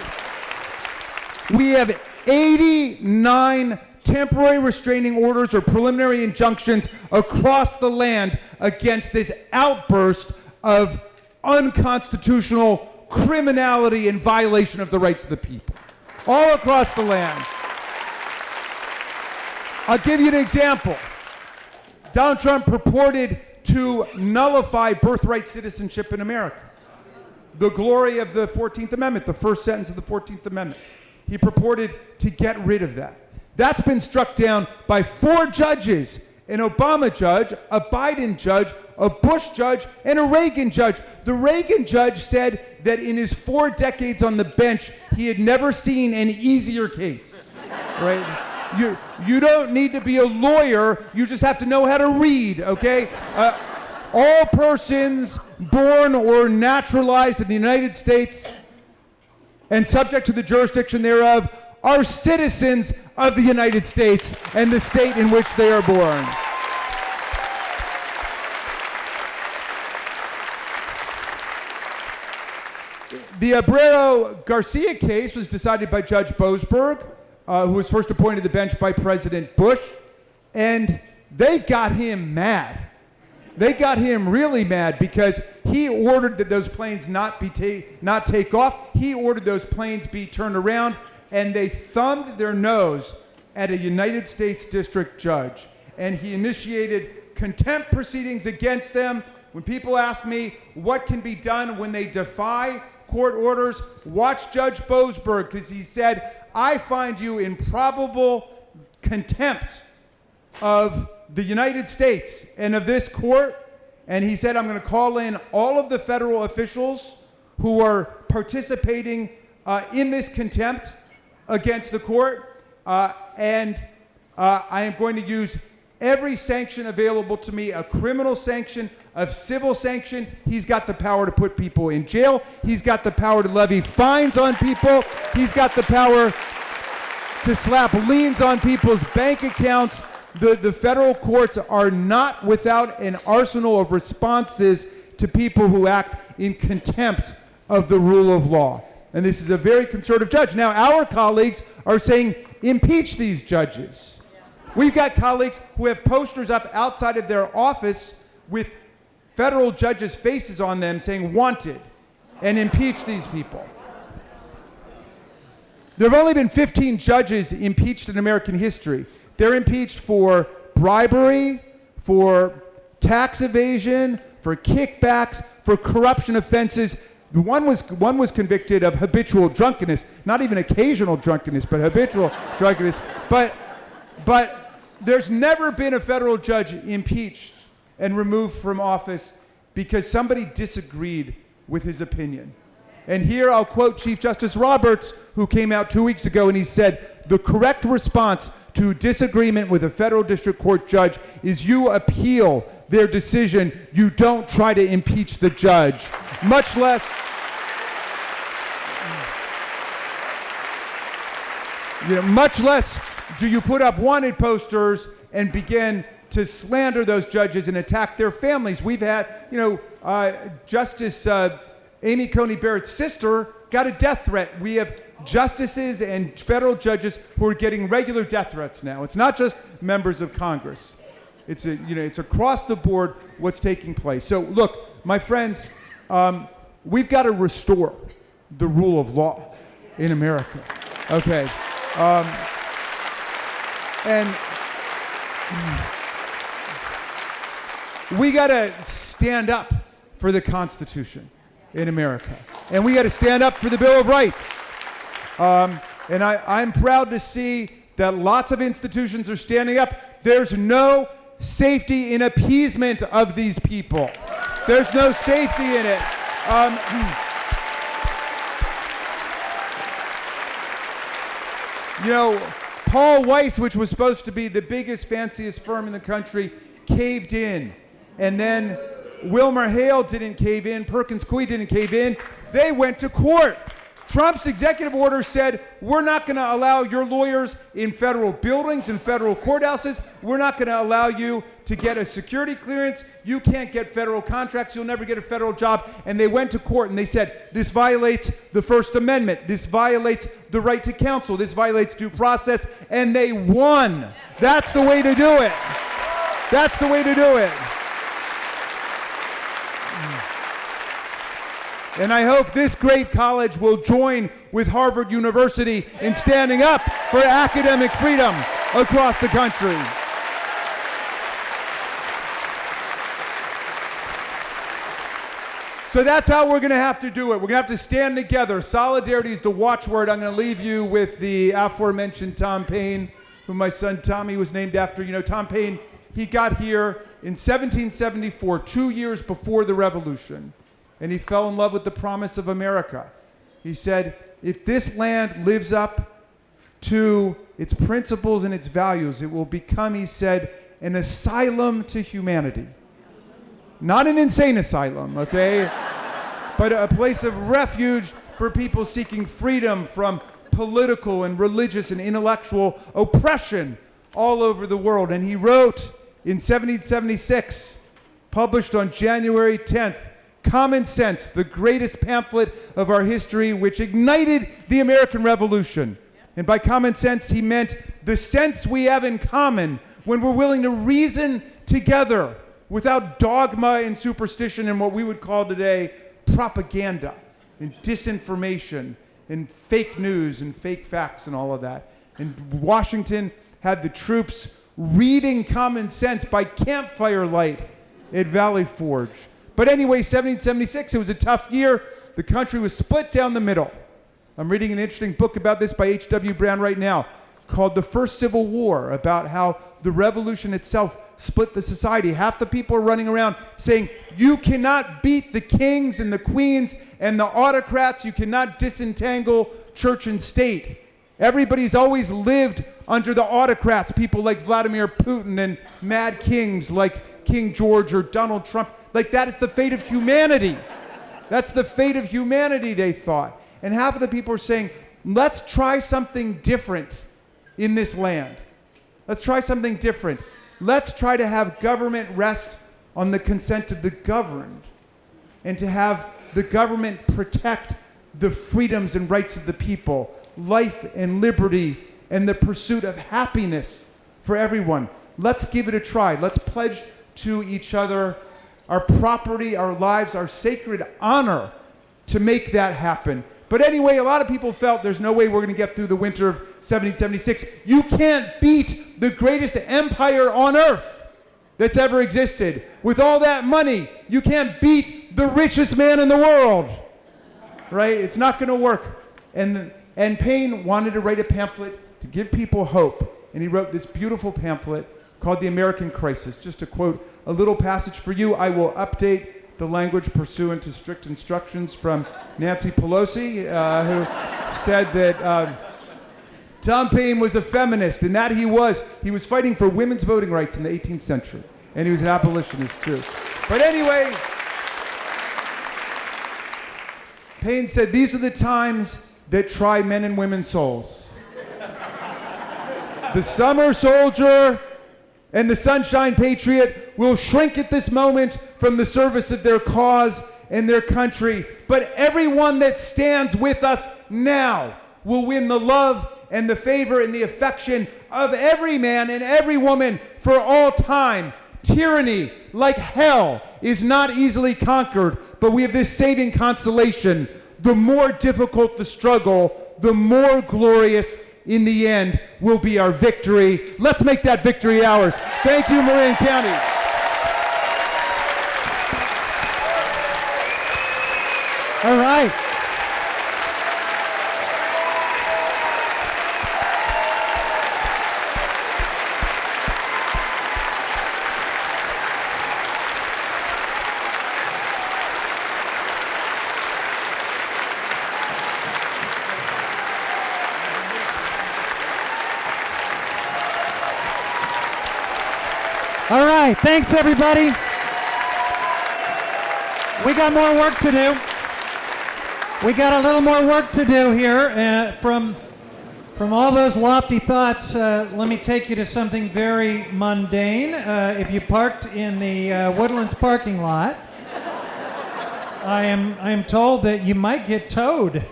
have 89 temporary restraining orders or preliminary injunctions across the land against this outburst of unconstitutional criminality and violation of the rights of the people. All across the land. I'll give you an example. Donald Trump purported to nullify birthright citizenship in America. The glory of the 14th Amendment, the first sentence of the 14th Amendment. He purported to get rid of that. That's been struck down by 4 judges, an Obama judge, a Biden judge, a Bush judge and a Reagan judge. The Reagan judge said that in his 4 decades on the bench, he had never seen an easier case, right? You don't need to be a lawyer, you just have to know how to read, okay? All persons born or naturalized in the United States and subject to the jurisdiction thereof are citizens of the United States and the state in which they are born. The Abreu Garcia case was decided by Judge Boasberg, who was first appointed to the bench by President Bush, and they got him mad. They got him really mad because he ordered that those planes not take off. He ordered those planes be turned around, and they thumbed their nose at a United States district judge. And he initiated contempt proceedings against them. When people ask me what can be done when they defy court orders, watch Judge Boasberg, because he said, I find you in probable contempt of the United States and of this court. And he said, I'm going to call in all of the federal officials who are participating in this contempt against the court. And I am going to use every sanction available to me, a criminal sanction, a civil sanction. He's got the power to put people in jail. He's got the power to levy fines on people. He's got the power to slap liens on people's bank accounts. The federal courts are not without an arsenal of responses to people who act in contempt of the rule of law. And this is a very conservative judge. Now, our colleagues are saying, impeach these judges. We've got colleagues who have posters up outside of their office with federal judges' faces on them saying, wanted, and impeach these people. There have only been 15 judges impeached in American history. They're impeached for bribery, for tax evasion, for kickbacks, for corruption offenses. One was convicted of habitual drunkenness, not even occasional drunkenness, but habitual drunkenness. But there's never been a federal judge impeached and removed from office because somebody disagreed with his opinion. And here I'll quote Chief Justice Roberts, who came out 2 weeks ago, and he said, the correct response to disagreement with a federal district court judge is you appeal their decision. You don't try to impeach the judge. Much less do you put up wanted posters and begin to slander those judges and attack their families. We've had, Justice Amy Coney Barrett's sister got a death threat. We have justices and federal judges who are getting regular death threats now. It's not just members of Congress. It's across the board what's taking place. So look, my friends, we've got to restore the rule of law in America. Okay. And we got to stand up for the Constitution in America. And we got to stand up for the Bill of Rights. And I'm proud to see that lots of institutions are standing up. There's no safety in appeasement of these people. There's no safety in it. Paul Weiss, which was supposed to be the biggest, fanciest firm in the country, caved in. And then Wilmer Hale didn't cave in. Perkins Coie didn't cave in. They went to court. Trump's executive order said, we're not going to allow your lawyers in federal buildings and federal courthouses. We're not going to allow you to get a security clearance. You can't get federal contracts. You'll never get a federal job. And they went to court and they said, this violates the First Amendment. This violates the right to counsel. This violates due process. And they won. That's the way to do it. That's the way to do it. And I hope this great college will join with Harvard University in standing up for academic freedom across the country. So that's how we're going to have to do it. We're going to have to stand together. Solidarity is the watchword. I'm going to leave you with the aforementioned Tom Paine, who my son Tommy was named after. Tom Paine, he got here in 1774, 2 years before the revolution, and he fell in love with the promise of America. He said, if this land lives up to its principles and its values, it will become, he said, an asylum to humanity. Not an insane asylum, okay? But a place of refuge for people seeking freedom from political and religious and intellectual oppression all over the world. And he wrote in 1776, published on January 10th, Common Sense, the greatest pamphlet of our history, which ignited the American Revolution. And by common sense, he meant the sense we have in common when we're willing to reason together without dogma and superstition and what we would call today propaganda and disinformation and fake news and fake facts and all of that. And Washington had the troops reading Common Sense by campfire light at Valley Forge. But anyway, 1776, it was a tough year. The country was split down the middle. I'm reading an interesting book about this by H.W. Brown right now called The First Civil War, about how the revolution itself split the society. Half the people are running around saying, you cannot beat the kings and the queens and the autocrats. You cannot disentangle church and state. Everybody's always lived under the autocrats, people like Vladimir Putin and mad kings like King George or Donald Trump. Like that is the fate of humanity. That's the fate of humanity, they thought. And half of the people are saying, let's try something different in this land. Let's try something different. Let's try to have government rest on the consent of the governed, and to have the government protect the freedoms and rights of the people, life and liberty, and the pursuit of happiness for everyone. Let's give it a try. Let's pledge to each other our property, our lives, our sacred honor to make that happen. But anyway, a lot of people felt there's no way we're going to get through the winter of 1776. You can't beat the greatest empire on earth that's ever existed. With all that money, you can't beat the richest man in the world. Right? It's not going to work. And Paine wanted to write a pamphlet to give people hope. And he wrote this beautiful pamphlet called The American Crisis. Just to quote a little passage for you, I will update the language pursuant to strict instructions from Nancy Pelosi, who said that Tom Paine was a feminist, and that he was. He was fighting for women's voting rights in the 18th century, and he was an abolitionist too. But anyway, Paine said, these are the times that try men and women's souls. The summer soldier and the sunshine patriot will shrink at this moment from the service of their cause and their country. But everyone that stands with us now will win the love and the favor and the affection of every man and every woman for all time. Tyranny, like hell, is not easily conquered, but we have this saving consolation. The more difficult the struggle, the more glorious in the end will be our victory. Let's make that victory ours. Thank you, Marin County. All right. All right, thanks everybody. We got more work to do. We got a little more work to do here. From all those lofty thoughts, let me take you to something very mundane. If you parked in the Woodlands parking lot, I am told that you might get towed.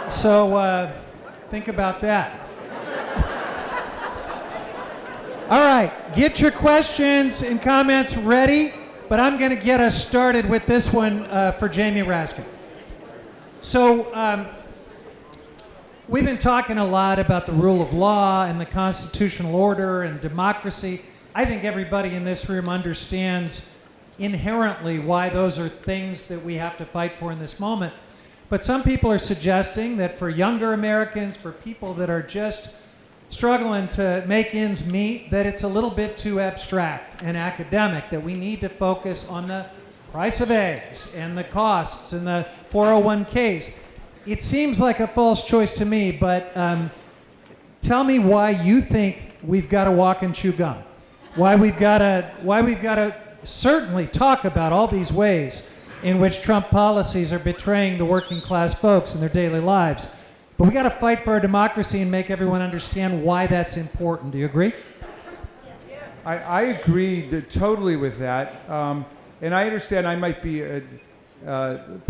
So think about that. All right, get your questions and comments ready, but I'm going to get us started with this one for Jamie Raskin. So we've been talking a lot about the rule of law and the constitutional order and democracy. I think everybody in this room understands inherently why those are things that we have to fight for in this moment. But some people are suggesting that for younger Americans, for people that are just struggling to make ends meet, that it's a little bit too abstract and academic, that we need to focus on the price of eggs and the costs and the 401ks. It seems like a false choice to me, but tell me why you think we've got to walk and chew gum. Why we've got to certainly talk about all these ways in which Trump policies are betraying the working class folks in their daily lives. But we got to fight for our democracy and make everyone understand why that's important. Do you agree? I agree totally with that. And I understand I might be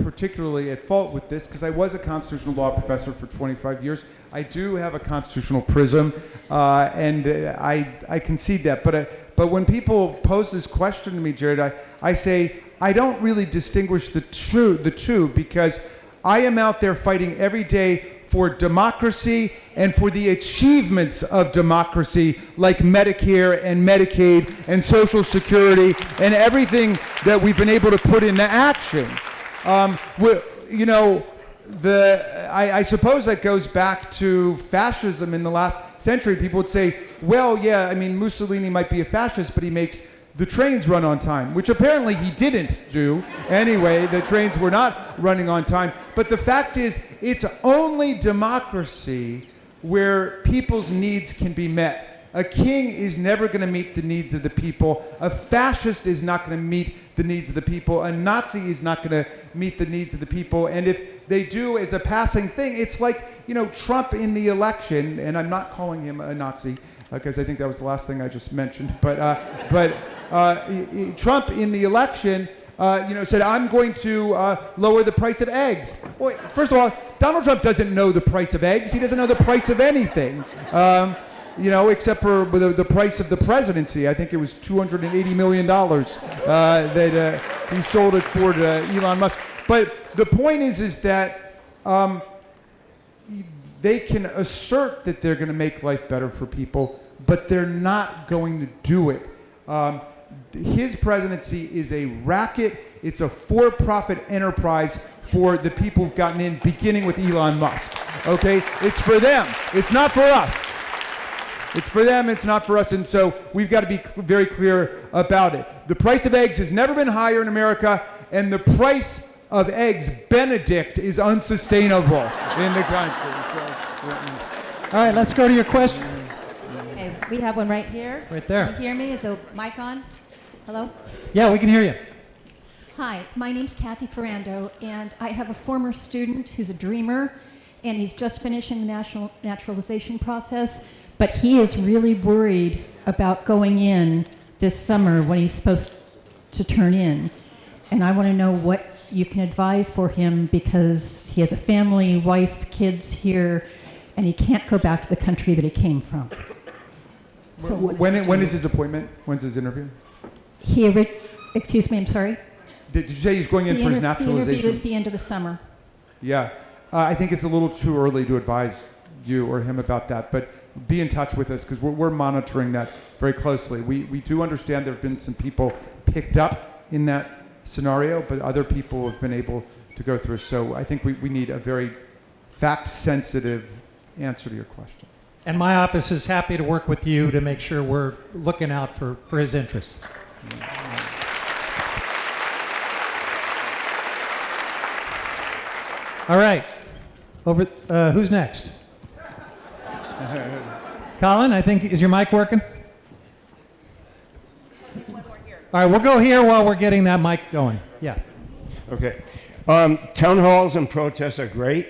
particularly at fault with this because I was a constitutional law professor for 25 years. I do have a constitutional prism, and I concede that. But when people pose this question to me, Jared, I say I don't really distinguish the two because I am out there fighting every day for democracy and for the achievements of democracy like Medicare and Medicaid and Social Security and everything that we've been able to put into action. I suppose that goes back to fascism in the last century. People would say, well, yeah, I mean, Mussolini might be a fascist, but he makes the trains run on time, which apparently he didn't do. Anyway, the trains were not running on time. But the fact is, it's only democracy where people's needs can be met. A king is never going to meet the needs of the people. A fascist is not going to meet the needs of the people. A Nazi is not going to meet the needs of the people. And if they do as a passing thing, it's like, Trump in the election, and I'm not calling him a Nazi, because I think that was the last thing I just mentioned. But Trump in the election, said, I'm going to lower the price of eggs. Well, first of all, Donald Trump doesn't know the price of eggs. He doesn't know the price of anything, except for the price of the presidency. I think it was $280 million that he sold it for to Elon Musk. But the point is that they can assert that they're going to make life better for people, but they're not going to do it. His presidency is a racket. It's a for-profit enterprise for the people who've gotten in, beginning with Elon Musk. Okay? It's for them. It's not for us. It's for them. It's not for us. And so we've got to be very clear about it. The price of eggs has never been higher in America, and the price of eggs Benedict is unsustainable in the country. All right, let's go to your question. Okay, we have one right here. Right there. Can you hear me? Is the mic on? Hello? Yeah, we can hear you. Hi, my name's Kathy Ferrando, and I have a former student who's a dreamer, and he's just finishing the national naturalization process, but he is really worried about going in this summer when he's supposed to turn in. And I want to know what you can advise for him because he has a family, wife, kids here, and he can't go back to the country that he came from. So when is his appointment? When's his interview? Excuse me, I'm sorry? Did you say he's going in for his The naturalization? interview is the end of the summer. Yeah. I think it's a little too early to advise you or him about that, but be in touch with us because we're monitoring that very closely. We do understand there have been some people picked up in that scenario, but other people have been able to go through. So I think we need a very fact-sensitive answer to your question. And my office is happy to work with you to make sure we're looking out for his interests. All right. Who's next? Colin, I think, is your mic working? All right, we'll go here while we're getting that mic going. Yeah. Okay. Town halls and protests are great,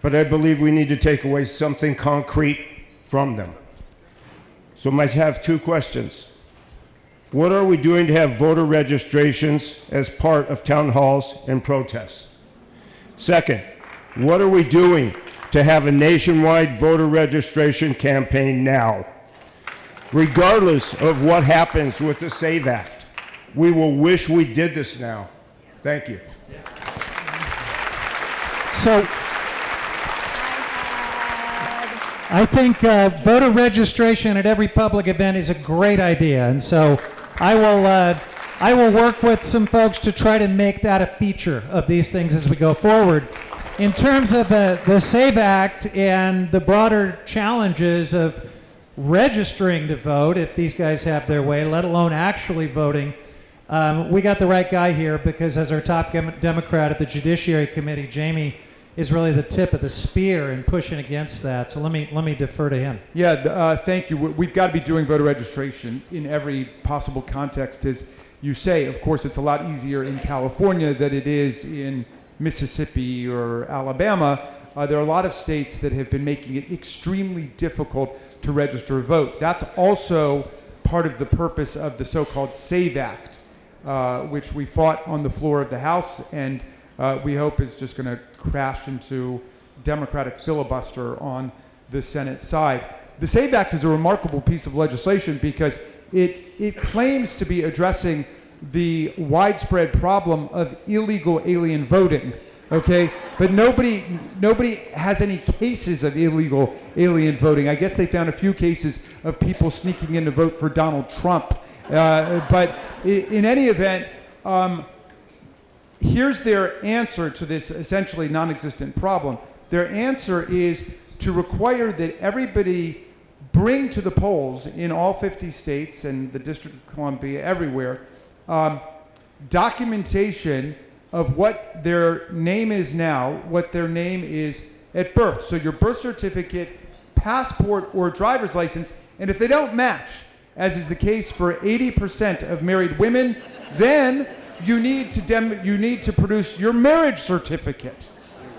but I believe we need to take away something concrete from them. So I might have two questions. What are we doing to have voter registrations as part of town halls and protests? Second, what are we doing to have a nationwide voter registration campaign now? Regardless of what happens with the SAVE Act, we will wish we did this now. Thank you. So I think voter registration at every public event is a great idea, and so I will work with some folks to try to make that a feature of these things as we go forward. in terms of the SAVE Act and the broader challenges of registering to vote, if these guys have their way, let alone actually voting, we got the right guy here because as our top Democrat at the Judiciary Committee, Jamie is really the tip of the spear in pushing against that. So let me defer to him. Yeah, thank you. We've got to be doing voter registration in every possible context, as you say. Of course, it's a lot easier in California than it is in Mississippi or Alabama. There are a lot of states that have been making it extremely difficult to register a vote. That's also part of the purpose of the so-called SAVE Act, which we fought on the floor of the House and we hope is just going to crash into Democratic filibuster on the Senate side. The SAVE Act is a remarkable piece of legislation because it claims to be addressing the widespread problem of illegal alien voting, okay? But nobody has any cases of illegal alien voting. I guess they found a few cases of people sneaking in to vote for Donald Trump. But in any event, here's their answer to this essentially non-existent problem. Their answer is to require that everybody bring to the polls in all 50 states and the District of Columbia, everywhere, documentation of what their name is now, what their name is at birth. So your birth certificate, passport, or driver's license, and if they don't match, as is the case for 80% of married women, then you need to produce your marriage certificate,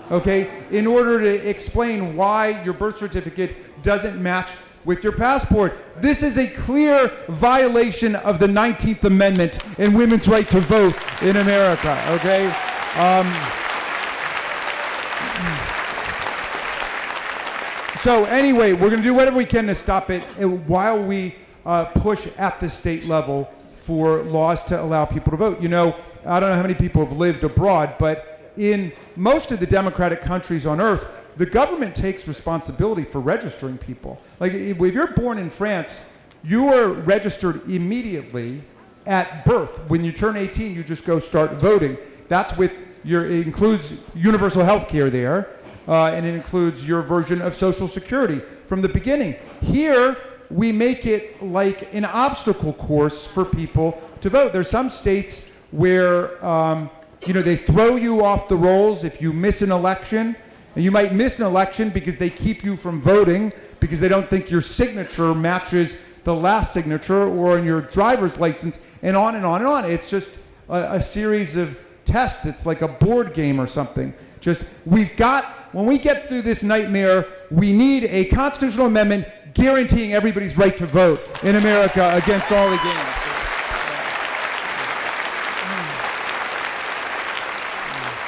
okay, in order to explain why your birth certificate doesn't match with your passport. This is a clear violation of the 19th Amendment and women's right to vote in America, okay? So anyway, we're going to do whatever we can to stop it while we push at the state level for laws to allow people to vote. You know, I don't know how many people have lived abroad, but in most of the democratic countries on earth, the government takes responsibility for registering people. Like if you're born in France, you are registered immediately at birth. When you turn 18, you just go start voting. That's it includes universal health care there, and it includes your version of Social Security from the beginning. Here, we make it like an obstacle course for people to vote. There's some states where they throw you off the rolls if you miss an election. And you might miss an election because they keep you from voting because they don't think your signature matches the last signature or on your driver's license, and on and on and on. It's just a series of tests. It's like a board game or something. When we get through this nightmare, we need a constitutional amendment guaranteeing everybody's right to vote in America against all the games.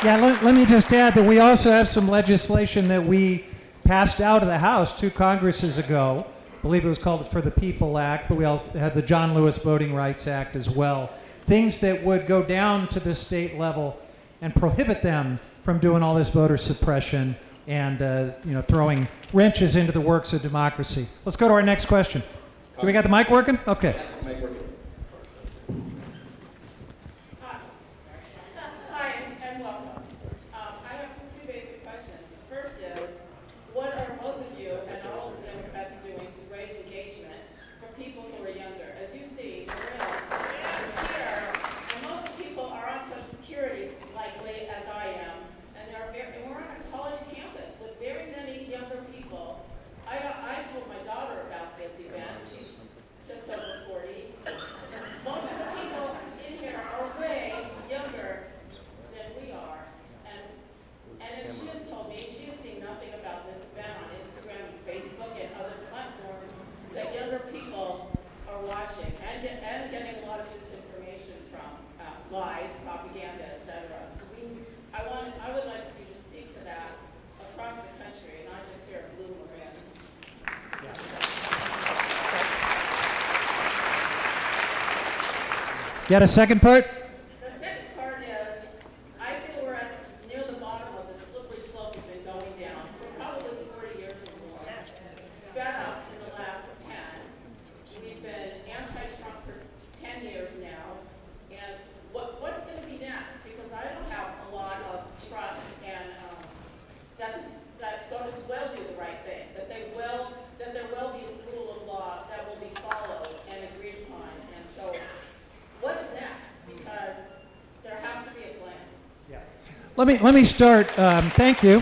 Yeah, let me just add that we also have some legislation that we passed out of the House 2 Congresses ago. I believe it was called the For the People Act, but we also had the John Lewis Voting Rights Act as well. Things that would go down to the state level and prohibit them from doing all this voter suppression and throwing wrenches into the works of democracy. Let's go to our next question. Do we got the mic working? Okay. Hi, and welcome. I have 2 basic questions. The first is, what are both of you and all of the Democrats doing to raise engagement for people who are younger? As you see, Maria is here, and most people are on Social Security, likely, as I am, and we're on a college campus with very many younger people. I told my daughter about this event. She's just over 40. Most of the people in here are way younger than we are. And as she has told me, she has seen nothing about this event on Instagram and Facebook and other platforms that younger people are watching and getting a lot of disinformation from, lies, propaganda, etc. So I would like you to speak to that across the country, not just here at Blue Marin. You got a second part? The second part is, I feel we're near the bottom of the slippery slope we've been going down for probably 40 years or more. Sped up in the last 10. We've been anti-Trump for 10 years now. And what's going to be next? Because I don't have a lot of trust and let me start. Thank you.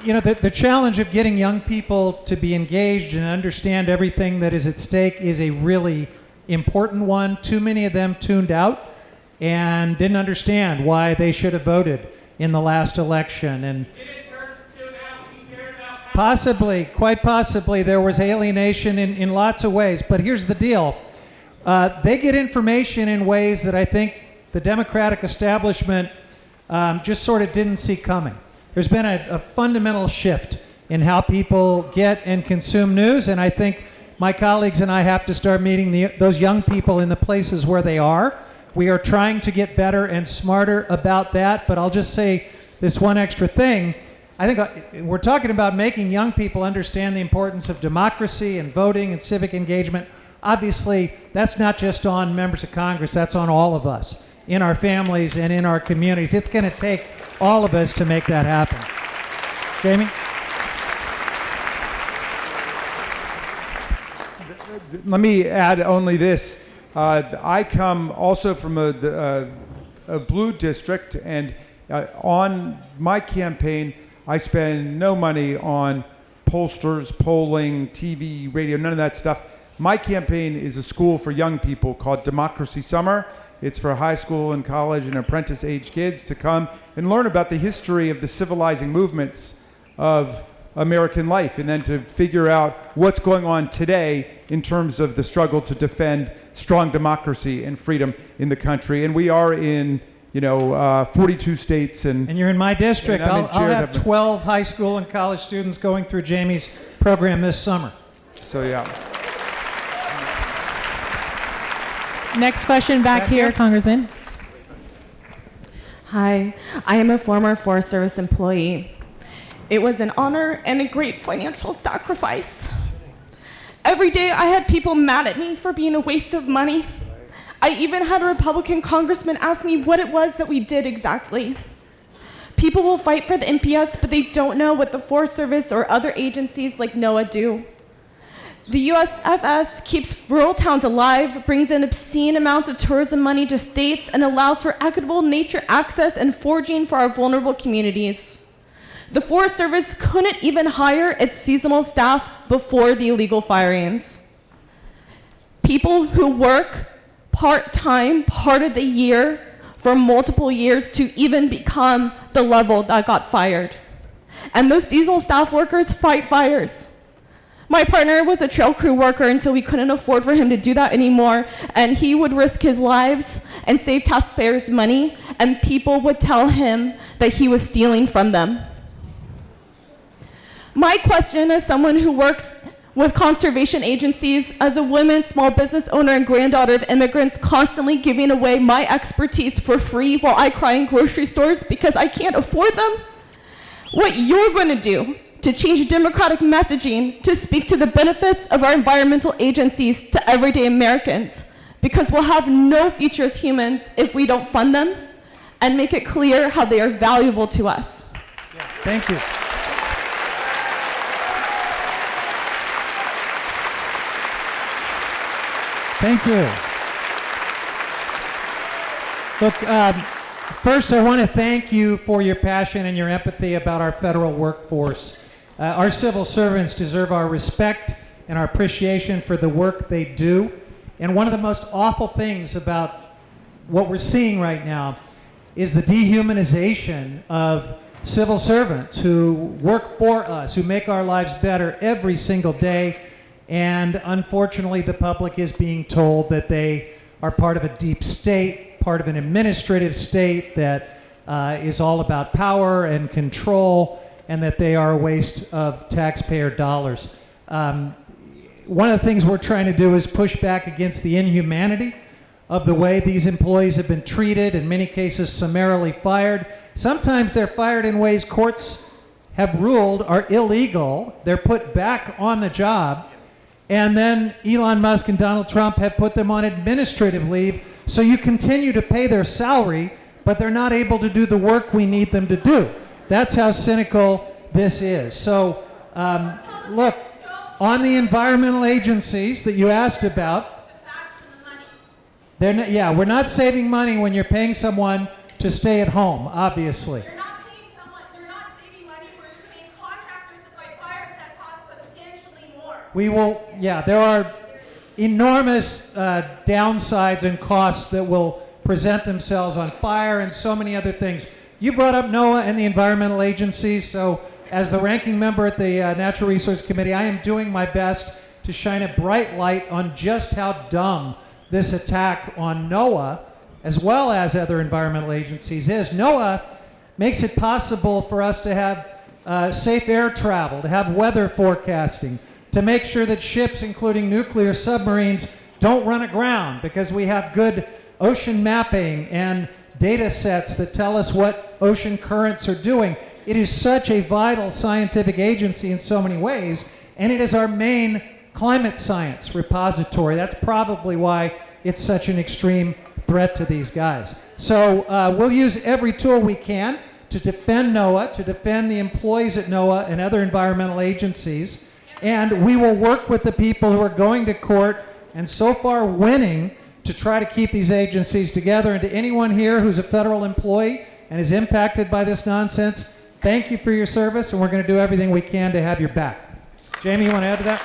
You know, the challenge of getting young people to be engaged and understand everything that is at stake is a really important one. Too many of them tuned out and didn't understand why they should have voted in the last election. And possibly, quite possibly, there was alienation in lots of ways. But here's the deal. They get information in ways that I think the Democratic establishment just sort of didn't see coming. There's been a fundamental shift in how people get and consume news, and I think my colleagues and I have to start meeting those young people in the places where they are. We are trying to get better and smarter about that, but I'll just say this one extra thing. I think we're talking about making young people understand the importance of democracy and voting and civic engagement. Obviously, that's not just on members of Congress, that's on all of us, in our families and in our communities. It's going to take all of us to make that happen. Jamie? Let me add only this. I come also from a blue district, and on my campaign, I spend no money on pollsters, polling, TV, radio, none of that stuff. My campaign is a school for young people called Democracy Summer. It's for high school and college and apprentice age kids to come and learn about the history of the civilizing movements of American life, and then to figure out what's going on today in terms of the struggle to defend strong democracy and freedom in the country. And we are in 42 states. And you're in my district. I'll have 12 high school and college students going through Jamie's program this summer. So, yeah. Next question back here, Congressman. Hi, I am a former Forest Service employee. It was an honor and a great financial sacrifice. Every day I had people mad at me for being a waste of money. I even had a Republican congressman ask me what it was that we did exactly. People will fight for the NPS, but they don't know what the Forest Service or other agencies like NOAA do. The USFS keeps rural towns alive, brings in obscene amounts of tourism money to states, and allows for equitable nature access and foraging for our vulnerable communities. The Forest Service couldn't even hire its seasonal staff before the illegal firings. People who work part-time, part of the year, for multiple years to even become the level that got fired. And those seasonal staff workers fight fires. My partner was a trail crew worker until we couldn't afford for him to do that anymore, and he would risk his lives and save taxpayers' money, and people would tell him that he was stealing from them. My question, as someone who works with conservation agencies, as a woman, small business owner, and granddaughter of immigrants, constantly giving away my expertise for free while I cry in grocery stores because I can't afford them, what you're going to do to change democratic messaging to speak to the benefits of our environmental agencies to everyday Americans, because we'll have no future as humans if we don't fund them and make it clear how they are valuable to us. Thank you. Thank you. Look, first I want to thank you for your passion and your empathy about our federal workforce. Our civil servants deserve our respect and our appreciation for the work they do. And one of the most awful things about what we're seeing right now is the dehumanization of civil servants who work for us, who make our lives better every single day. And unfortunately, the public is being told that they are part of a deep state, part of an administrative state that is all about power and control, and that they are a waste of taxpayer dollars. One of the things we're trying to do is push back against the inhumanity of the way these employees have been treated, in many cases summarily fired. Sometimes they're fired in ways courts have ruled are illegal. They're put back on the job. And then Elon Musk and Donald Trump have put them on administrative leave, so you continue to pay their salary, but they're not able to do the work we need them to do. That's how cynical this is. So, look, on the environmental agencies that you asked about, we're not saving money when you're paying someone to stay at home, obviously. You're not paying someone, you're not saving money where you're paying contractors to fight fires that cost substantially more. We will, yeah, there are enormous downsides and costs that will present themselves on fire and so many other things. You brought up NOAA and the environmental agencies, so as the ranking member at the Natural Resource Committee, I am doing my best to shine a bright light on just how dumb this attack on NOAA, as well as other environmental agencies, is. NOAA makes it possible for us to have safe air travel, to have weather forecasting, to make sure that ships, including nuclear submarines, don't run aground, because we have good ocean mapping and data sets that tell us what ocean currents are doing. It is such a vital scientific agency in so many ways, and it is our main climate science repository. That's probably why it's such an extreme threat to these guys. So we'll use every tool we can to defend NOAA, to defend the employees at NOAA and other environmental agencies, and we will work with the people who are going to court and so far winning to try to keep these agencies together. And to anyone here who's a federal employee and is impacted by this nonsense, thank you for your service, and we're going to do everything we can to have your back. Jamie, you want to add to that?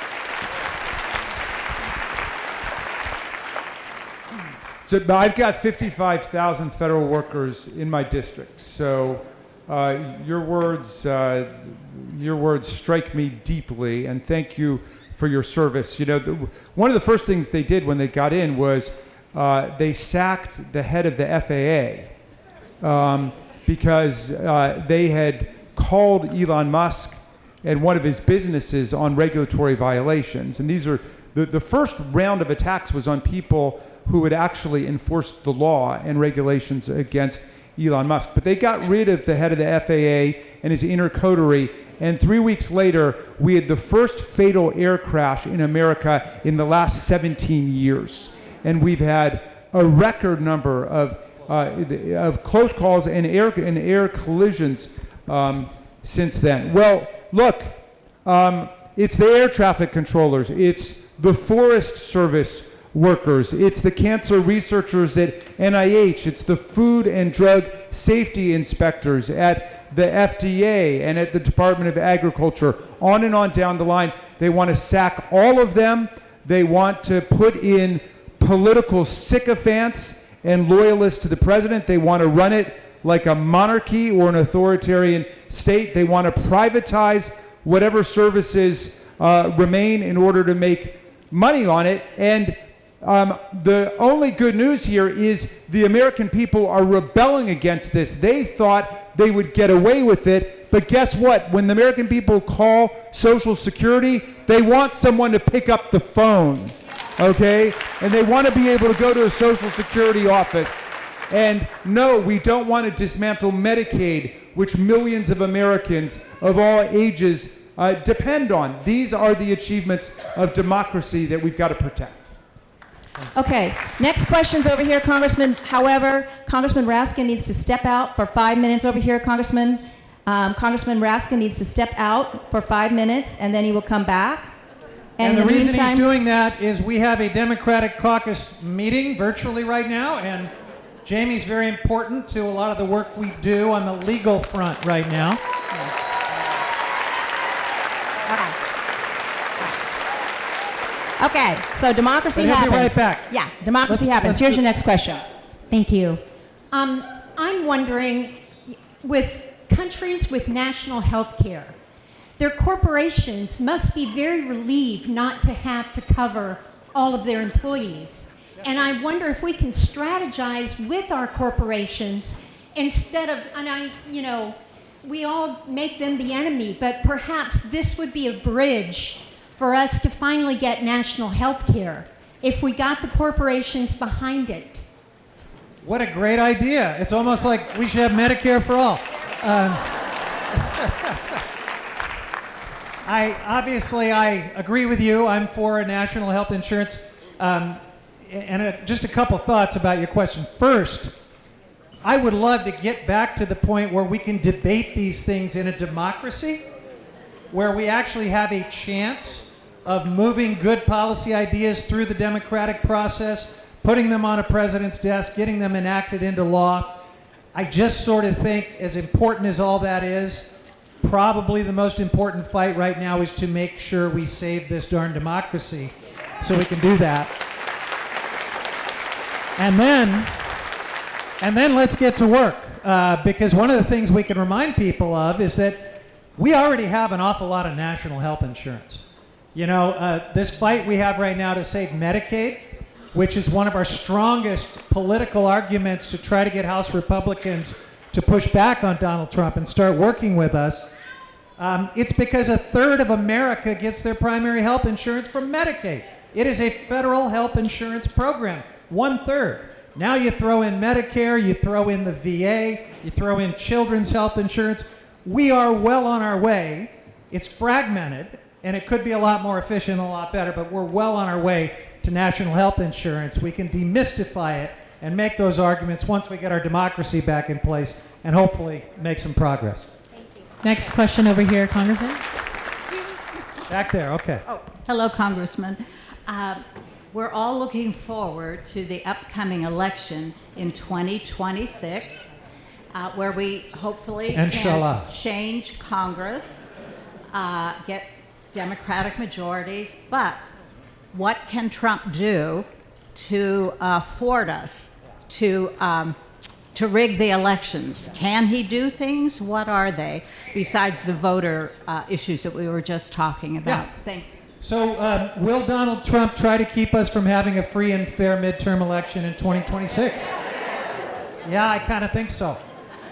So I've got 55,000 federal workers in my district. So your words strike me deeply, and thank you for your service. You know, one of the first things they did when they got in was they sacked the head of the FAA because they had called Elon Musk and one of his businesses on regulatory violations. And these are the first round of attacks was on people who had actually enforced the law and regulations against Elon Musk. But they got rid of the head of the FAA and his inner coterie, and 3 weeks later, we had the first fatal air crash in America in the last 17 years. And we've had a record number of close calls and air collisions since then. Well, look, it's the air traffic controllers, it's the Forest Service workers, it's the cancer researchers at NIH, it's the food and drug safety inspectors at the FDA and at the Department of Agriculture, on and on down the line. They want to sack all of them. They want to put in political sycophants and loyalists to the president. They want to run it like a monarchy or an authoritarian state. They want to privatize whatever services remain in order to make money on it. And the only good news here is the American people are rebelling against this. They thought they would get away with it, but guess what? When the American people call Social Security, they want someone to pick up the phone, okay? And they want to be able to go to a Social Security office. And no, we don't want to dismantle Medicaid, which millions of Americans of all ages depend on. These are the achievements of democracy that we've got to protect. Okay, next question's over here, Congressman. However, Congressman Raskin needs to step out for 5 minutes over here, Congressman. Congressman Raskin needs to step out for 5 minutes, and then he will come back. And in the reason meantime, he's doing that is we have a Democratic caucus meeting virtually right now, and Jamie's very important to a lot of the work we do on the legal front right now. Okay, so democracy But he'll happens. be right back. Yeah, democracy happens. let's Here's do- your next question. Thank you. I'm wondering, with countries with national health care, their corporations must be very relieved not to have to cover all of their employees. And I wonder if we can strategize with our corporations instead of, we all make them the enemy, but perhaps this would be a bridge for us to finally get national health care if we got the corporations behind it. What a great idea. It's almost like we should have Medicare for all. I agree with you. I'm for a national health insurance. Just a couple thoughts about your question. First, I would love to get back to the point where we can debate these things in a democracy, where we actually have a chance of moving good policy ideas through the democratic process, putting them on a president's desk, getting them enacted into law. I just sort of think, as important as all that is, probably the most important fight right now is to make sure we save this darn democracy so we can do that. And then let's get to work. Because one of the things we can remind people of is that we already have an awful lot of national health insurance. You know, this fight we have right now to save Medicaid, which is one of our strongest political arguments to try to get House Republicans to push back on Donald Trump and start working with us. It's because a third of America gets their primary health insurance from Medicaid. It is a federal health insurance program, 1/3. Now you throw in Medicare, you throw in the VA, you throw in children's health insurance. We are well on our way. It's fragmented, and it could be a lot more efficient, a lot better, but we're well on our way to national health insurance. We can demystify it and make those arguments once we get our democracy back in place and hopefully make some progress. Next question over here, Congressman. Back there, okay. Oh, hello, Congressman. We're all looking forward to the upcoming election in 2026, where we hopefully Inshallah. can change Congress, get Democratic majorities. But what can Trump do to thwart us, to rig the elections? Can he do things? What are they, besides the voter issues that we were just talking about? Yeah. Thank you. So will Donald Trump try to keep us from having a free and fair midterm election in 2026? Yeah, I kind of think so.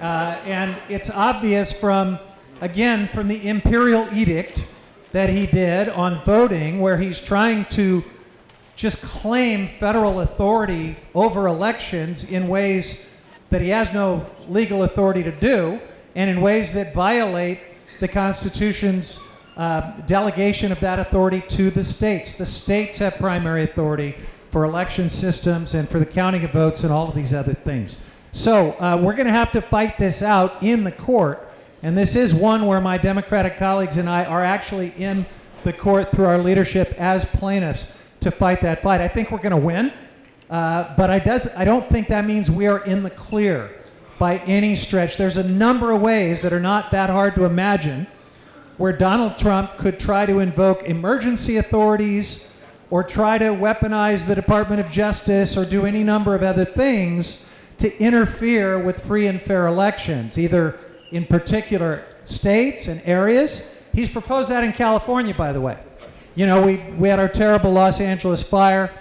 And it's obvious from the imperial edict that he did on voting, where he's trying to just claim federal authority over elections in ways that he has no legal authority to do, and in ways that violate the Constitution's delegation of that authority to the states. The states have primary authority for election systems and for the counting of votes and all of these other things. So we're going to have to fight this out in the court, and this is one where my Democratic colleagues and I are actually in the court through our leadership as plaintiffs to fight that fight. I think we're going to win, but I don't think that means we are in the clear by any stretch. There's a number of ways that are not that hard to imagine where Donald Trump could try to invoke emergency authorities or try to weaponize the Department of Justice or do any number of other things to interfere with free and fair elections, either in particular states and areas. He's proposed that in California, by the way. You know, we had our terrible Los Angeles fire.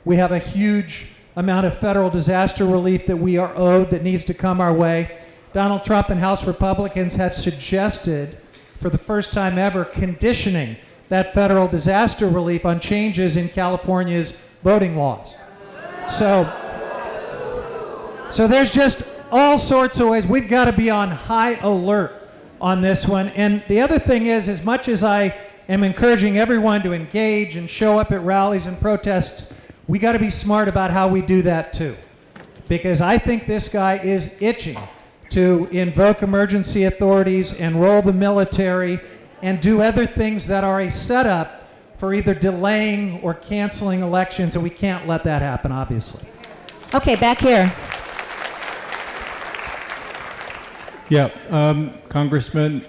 We have a huge amount of federal disaster relief that we are owed that needs to come our way. Donald Trump and House Republicans have suggested, for the first time ever, conditioning that federal disaster relief on changes in California's voting laws. So there's just all sorts of ways. We've got to be on high alert on this one. And the other thing is, as much as I am encouraging everyone to engage and show up at rallies and protests, we got to be smart about how we do that too. Because I think this guy is itching to invoke emergency authorities and roll the military and do other things that are a setup for either delaying or canceling elections, and we can't let that happen, obviously. Okay, back here. Yeah, Congressman,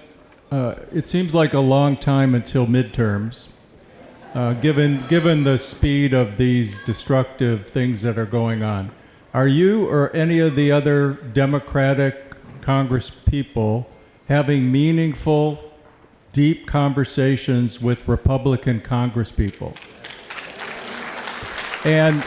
it seems like a long time until midterms, given the speed of these destructive things that are going on. Are you or any of the other Democratic Congress people having meaningful, deep conversations with Republican Congress people? And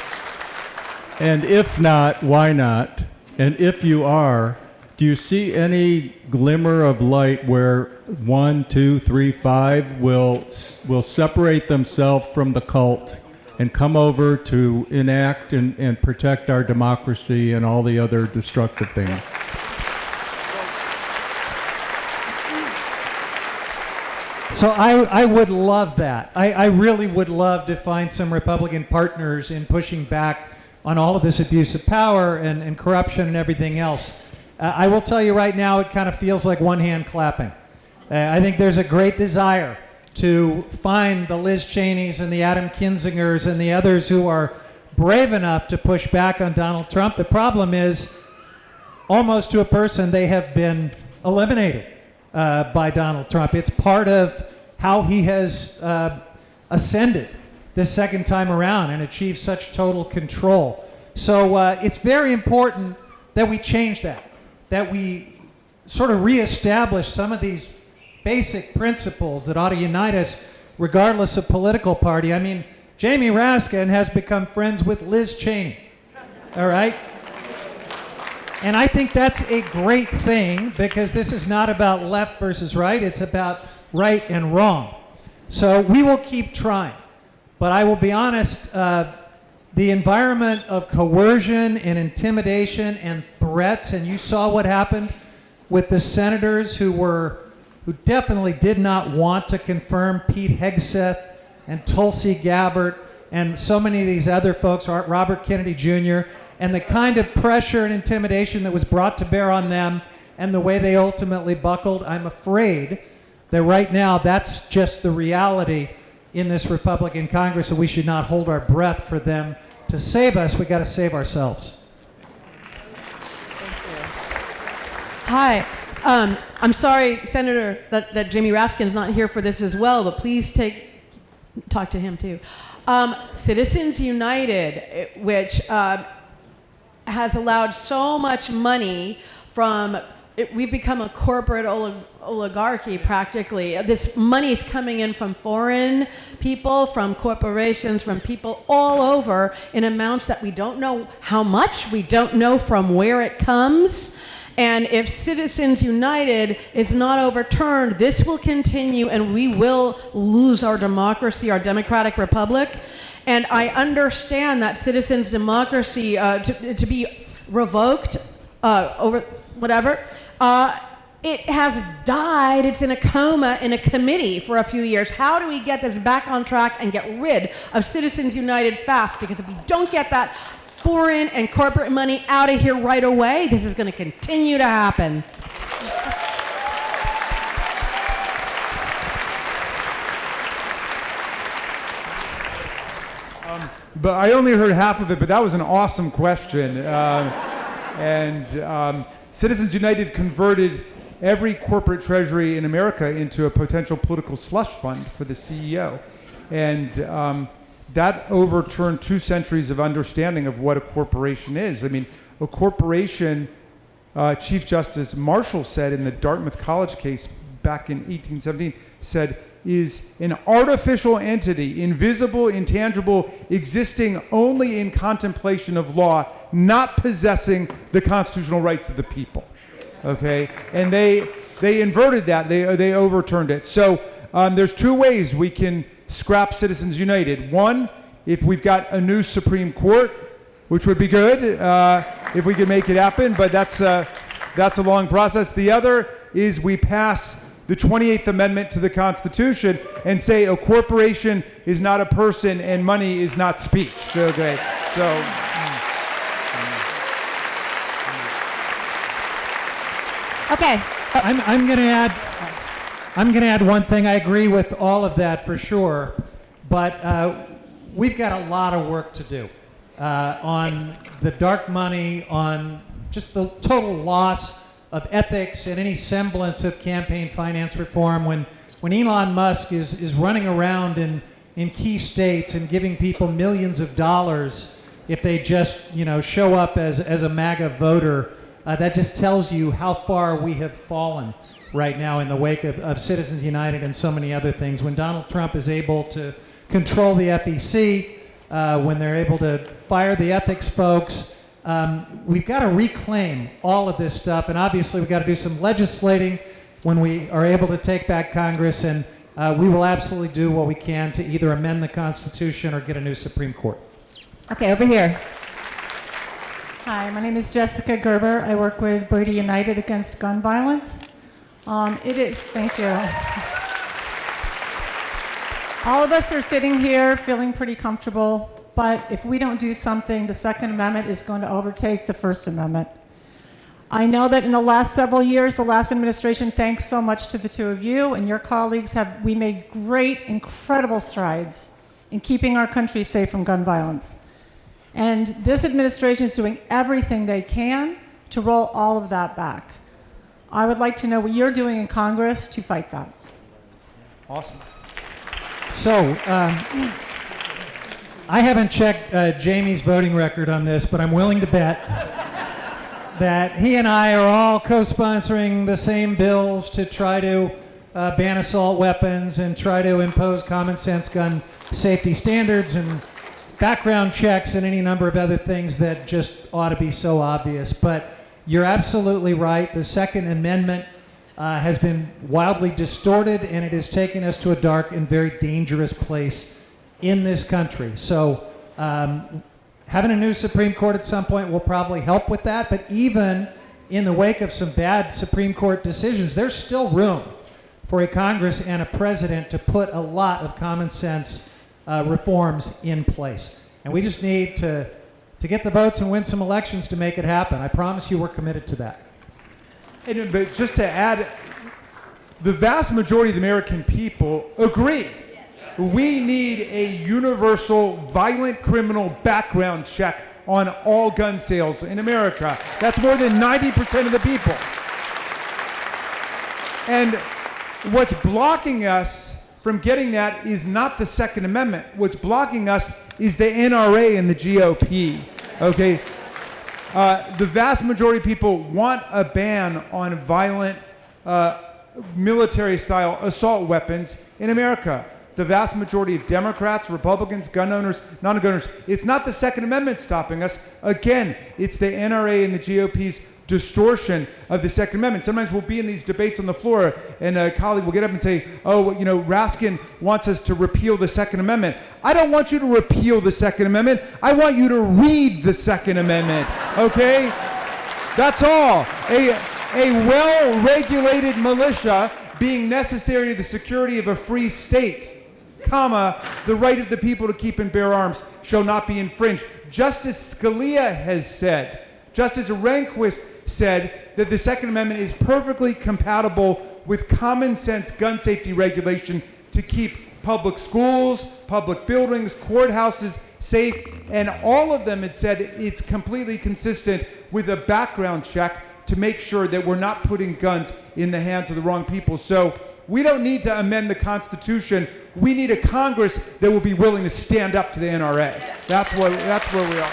if not, why not? And if you are, do you see any glimmer of light where 1, 2, 3, 5 will separate themselves from the cult and come over to enact and protect our democracy and all the other destructive things? So I would love that. I really would love to find some Republican partners in pushing back on all of this abuse of power and corruption and everything else. I will tell you right now, it kind of feels like one hand clapping. I think there's a great desire to find the Liz Cheneys and the Adam Kinzingers and the others who are brave enough to push back on Donald Trump. The problem is, almost to a person, they have been eliminated by Donald Trump. It's part of how he has ascended this second time around and achieved such total control. So it's very important that we change that we sort of reestablish some of these basic principles that ought to unite us regardless of political party. I mean, Jamie Raskin has become friends with Liz Cheney, all right? And I think that's a great thing, because this is not about left versus right, it's about right and wrong. So we will keep trying. But I will be honest, the environment of coercion and intimidation and threats, and you saw what happened with the senators who definitely did not want to confirm Pete Hegseth and Tulsi Gabbard and so many of these other folks, Robert Kennedy Jr., and the kind of pressure and intimidation that was brought to bear on them and the way they ultimately buckled. I'm afraid that right now that's just the reality in this Republican Congress, and we should not hold our breath for them to save us. We got to save ourselves. Hi. I'm sorry, Senator, that Jamie Raskin's not here for this as well, but please talk to him too. Citizens United, which has allowed so much money we've become a corporate oligarchy practically. This money is coming in from foreign people, from corporations, from people all over in amounts that we don't know how much, we don't know from where it comes. And if Citizens United is not overturned, this will continue and we will lose our democracy, our democratic republic. And I understand that citizens' democracy to be revoked over whatever, it has died. It's in a coma in a committee for a few years. How do we get this back on track and get rid of Citizens United fast? Because if we don't get that foreign and corporate money out of here right away, this is going to continue to happen. But I only heard half of it, but that was an awesome question. Citizens United converted every corporate treasury in America into a potential political slush fund for the CEO. And that overturned 2 centuries of understanding of what a corporation is. I mean, a corporation, Chief Justice Marshall said in the Dartmouth College case back in 1817, said, is an artificial entity, invisible, intangible, existing only in contemplation of law, not possessing the constitutional rights of the people. Okay? And they inverted that. They overturned it. So there's 2 ways we can scrap Citizens United. One, if we've got a new Supreme Court, which would be good if we could make it happen, but that's a long process. The other is we pass the 28th Amendment to the Constitution and say a corporation is not a person and money is not speech. Okay, so. Okay. I'm going to add one thing. I agree with all of that for sure, but we've got a lot of work to do on the dark money, on just the total loss of ethics and any semblance of campaign finance reform. When Elon Musk is running around in key states and giving people millions of dollars if they just show up as a MAGA voter, that just tells you how far we have fallen right now in the wake of Citizens United and so many other things. When Donald Trump is able to control the FEC, when they're able to fire the ethics folks, we've got to reclaim all of this stuff, and obviously we've got to do some legislating when we are able to take back Congress, and we will absolutely do what we can to either amend the Constitution or get a new Supreme Court. Okay, over here. Hi, my name is Jessica Gerber. I work with Brady United Against Gun Violence. Thank you. All of us are sitting here feeling pretty comfortable, but if we don't do something, the Second Amendment is going to overtake the First Amendment. I know that in the last several years, the last administration, thanks so much to the 2 of you and your colleagues, we made great, incredible strides in keeping our country safe from gun violence. And this administration is doing everything they can to roll all of that back. I would like to know what you're doing in Congress to fight that. Awesome. So, I haven't checked Jamie's voting record on this, but I'm willing to bet that he and I are all co-sponsoring the same bills to try to ban assault weapons and try to impose common sense gun safety standards and background checks and any number of other things that just ought to be so obvious. But you're absolutely right. The Second Amendment has been wildly distorted, and it has taken us to a dark and very dangerous place in this country. So having a new Supreme Court at some point will probably help with that. But even in the wake of some bad Supreme Court decisions, there's still room for a Congress and a president to put a lot of common sense reforms in place. And we just need to get the votes and win some elections to make it happen. I promise you we're committed to that. And, but just to add, the vast majority of the American people agree. We need a universal violent criminal background check on all gun sales in America. That's more than 90% of the people. And what's blocking us from getting that is not the Second Amendment. What's blocking us is the NRA and the GOP. Okay? The vast majority of people want a ban on violent military-style assault weapons in America. The vast majority of Democrats, Republicans, gun owners, non-gun owners, it's not the Second Amendment stopping us. Again, it's the NRA and the GOP's distortion of the Second Amendment. Sometimes we'll be in these debates on the floor and a colleague will get up and say, oh, you know, Raskin wants us to repeal the Second Amendment. I don't want you to repeal the Second Amendment. I want you to read the Second Amendment, okay? That's all. A well-regulated militia being necessary to the security of a free state, comma, the right of the people to keep and bear arms shall not be infringed. Justice Scalia has said, Justice Rehnquist said that the Second Amendment is perfectly compatible with common sense gun safety regulation to keep public schools, public buildings, courthouses safe, and all of them had said it's completely consistent with a background check to make sure that we're not putting guns in the hands of the wrong people. So we don't need to amend the Constitution. We need a Congress that will be willing to stand up to the NRA. That's where we are.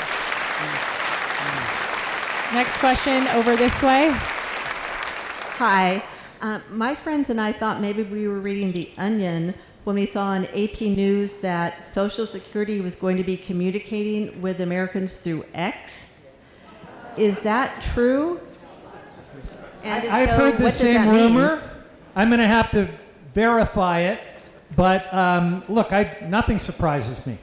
Next question over this way. Hi. My friends and I thought maybe we were reading The Onion when we saw on AP News that Social Security was going to be communicating with Americans through X. Is that true? And if I've so, heard what the does same that mean? rumor. I'm going to have to verify it. But look, nothing surprises me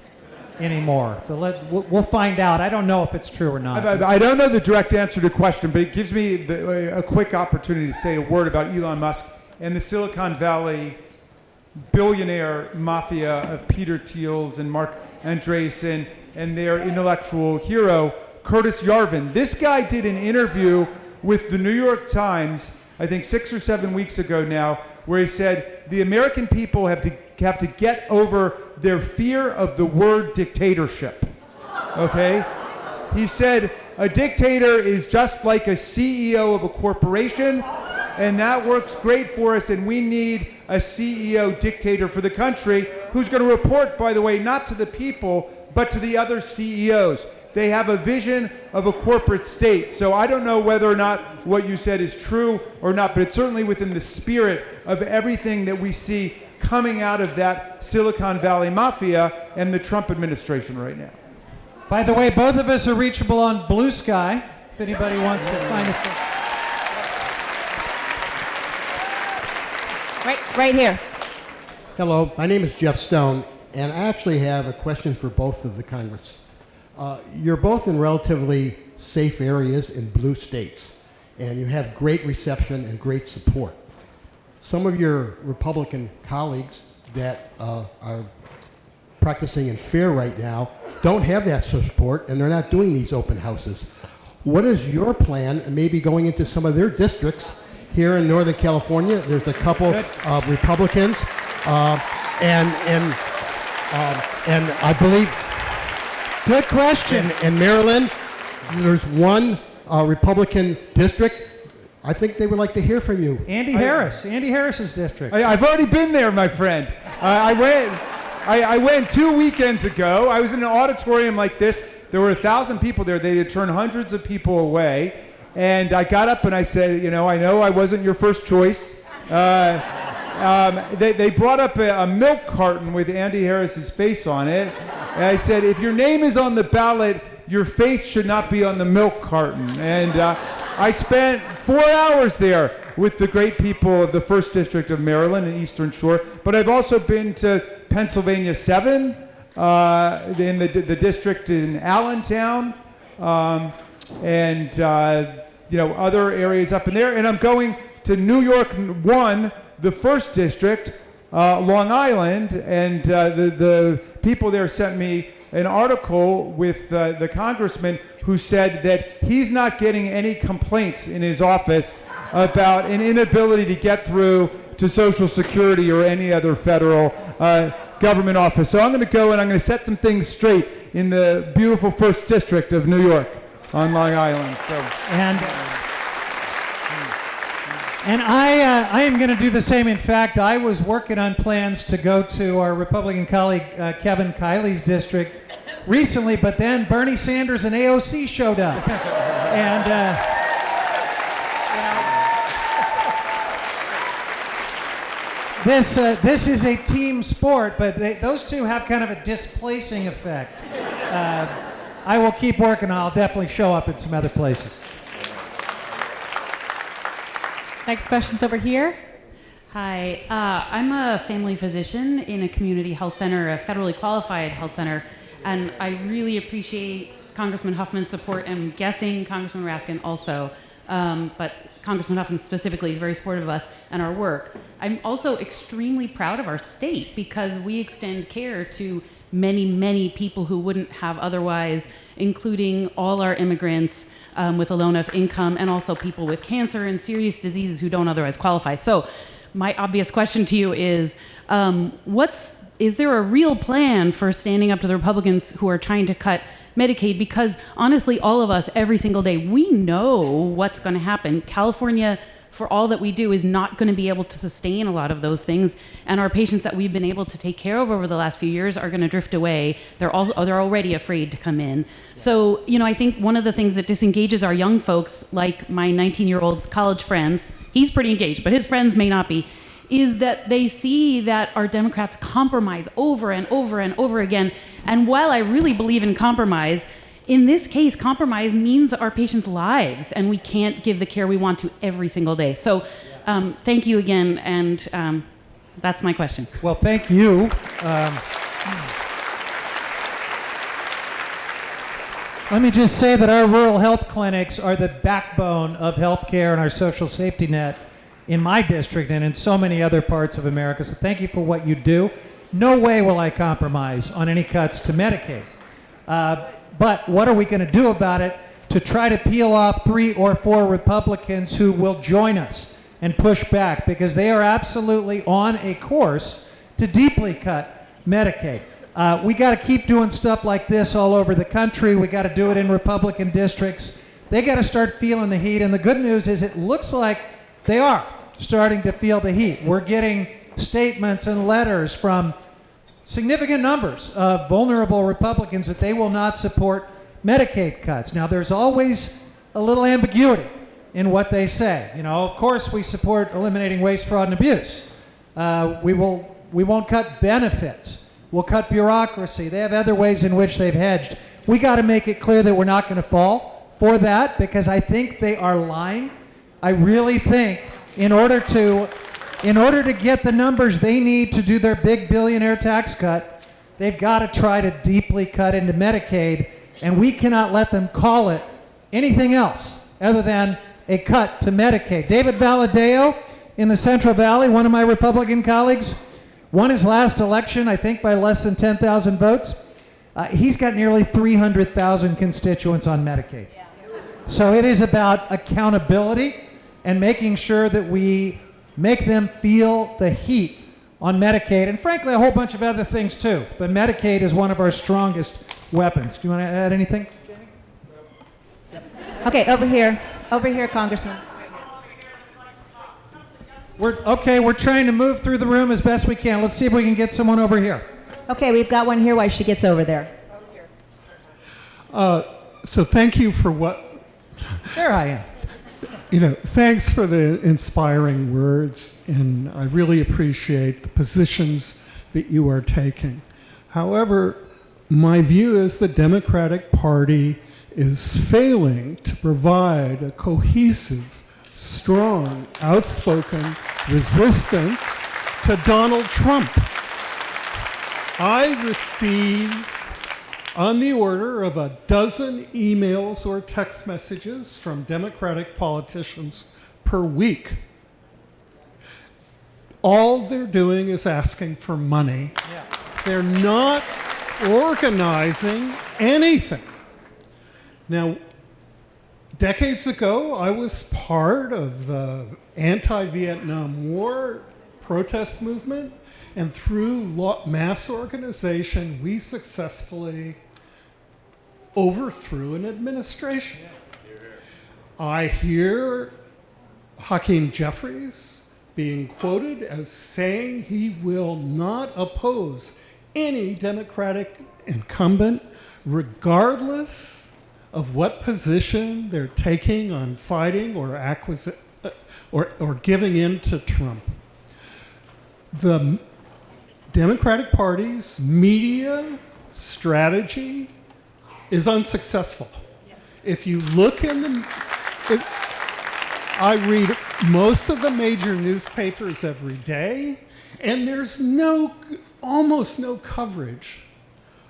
anymore. So we'll find out. I don't know if it's true or not. I don't know the direct answer to the question, but it gives me a quick opportunity to say a word about Elon Musk and the Silicon Valley billionaire mafia of Peter Thiels and Mark Andreessen and their intellectual hero, Curtis Yarvin. This guy did an interview with the New York Times, I think 6 or 7 weeks ago now, where he said the American people have to get over their fear of the word dictatorship. Okay? He said a dictator is just like a CEO of a corporation, and that works great for us, and we need a CEO dictator for the country who's going to report, by the way, not to the people, but to the other CEOs. They have a vision of a corporate state. So I don't know whether or not what you said is true or not, but it's certainly within the spirit of everything that we see coming out of that Silicon Valley mafia and the Trump administration right now. By the way, both of us are reachable on Blue Sky, if anybody wants to find us. Right here. Hello, my name is Jeff Stone, and I actually have a question for both of the Congress. You're both in relatively safe areas in blue states, and you have great reception and great support. Some of your Republican colleagues that are practicing in fear right now don't have that support, and they're not doing these open houses. What is your plan, and maybe going into some of their districts here in Northern California? There's a couple of Republicans, and I believe. Good question. In Maryland, there's one Republican district. I think they would like to hear from you. Andy Harris's district. I've already been there, my friend. I went 2 weekends ago. I was in an auditorium like this. There were 1,000 people there. They had turned hundreds of people away. And I got up and I said, I know I wasn't your first choice. They brought up a milk carton with Andy Harris's face on it. And I said, if your name is on the ballot, your face should not be on the milk carton. And I spent 4 hours there with the great people of the 1st District of Maryland and Eastern Shore. But I've also been to Pennsylvania 7, in the district in Allentown, and other areas up in there. And I'm going to New York 1, the 1st District, Long Island, and the people there sent me an article with the congressman who said that he's not getting any complaints in his office about an inability to get through to Social Security or any other federal government office. So I'm going to go and I'm going to set some things straight in the beautiful 1st District of New York on Long Island. And I am going to do the same. In fact, I was working on plans to go to our Republican colleague Kevin Kiley's district recently, but then Bernie Sanders and AOC showed up. And this is a team sport, but those two have kind of a displacing effect. I will keep working. I'll definitely show up in some other places. Next question's over here. Hi, I'm a family physician in a community health center, a federally qualified health center, and I really appreciate Congressman Huffman's support, and I'm guessing Congressman Raskin also, but Congressman Huffman specifically is very supportive of us and our work. I'm also extremely proud of our state because we extend care to many, many people who wouldn't have otherwise, including all our immigrants with a low enough income and also people with cancer and serious diseases who don't otherwise qualify. So my obvious question to you is, is there a real plan for standing up to the Republicans who are trying to cut Medicaid? Because honestly, all of us, every single day, we know what's going to happen. California, for all that we do, is not going to be able to sustain a lot of those things. And our patients that we've been able to take care of over the last few years are going to drift away. They're already afraid to come in. So, I think one of the things that disengages our young folks, like my 19-year-old college friends, he's pretty engaged, but his friends may not be, is that they see that our Democrats compromise over and over and over again. And while I really believe in compromise, in this case, compromise means our patients' lives, and we can't give the care we want to every single day. So thank you again, and that's my question. Well, thank you. Let me just say that our rural health clinics are the backbone of healthcare and our social safety net in my district and in so many other parts of America. So thank you for what you do. No way will I compromise on any cuts to Medicaid. But what are we going to do about it to try to peel off 3 or 4 Republicans who will join us and push back? Because they are absolutely on a course to deeply cut Medicaid. We got to keep doing stuff like this all over the country. We got to do it in Republican districts. They got to start feeling the heat. And the good news is it looks like they are starting to feel the heat. We're getting statements and letters from significant numbers of vulnerable Republicans that they will not support Medicaid cuts. Now, there's always a little ambiguity in what they say. Of course, we support eliminating waste, fraud, and abuse. We won't cut benefits. We'll cut bureaucracy. They have other ways in which they've hedged. We got to make it clear that we're not going to fall for that, because I think they are lying. I really think in order to get the numbers they need to do their big billionaire tax cut, they've got to try to deeply cut into Medicaid, and we cannot let them call it anything else other than a cut to Medicaid. David Valadeo in the Central Valley, one of my Republican colleagues, won his last election, I think, by less than 10,000 votes. He's got nearly 300,000 constituents on Medicaid. So it is about accountability and making sure that we make them feel the heat on Medicaid, and frankly, a whole bunch of other things too. But Medicaid is one of our strongest weapons. Do you want to add anything, Jamie? Okay, over here. Over here, Congressman. We're trying to move through the room as best we can. Let's see if we can get someone over here. Okay, we've got one here while she gets over there. So thank you for what, There I am. thanks for the inspiring words, and I really appreciate the positions that you are taking. However, my view is the Democratic Party is failing to provide a cohesive, strong, outspoken resistance to Donald Trump. I receive on the order of a dozen emails or text messages from Democratic politicians per week. All they're doing is asking for money. Yeah. They're not organizing anything. Now, decades ago, I was part of the anti-Vietnam War protest movement, and through mass organization, we successfully overthrew an administration. I hear Hakeem Jeffries being quoted as saying he will not oppose any Democratic incumbent, regardless of what position they're taking on fighting or giving in to Trump. The Democratic Party's media strategy is unsuccessful. If you look I read most of the major newspapers every day, and there's almost no coverage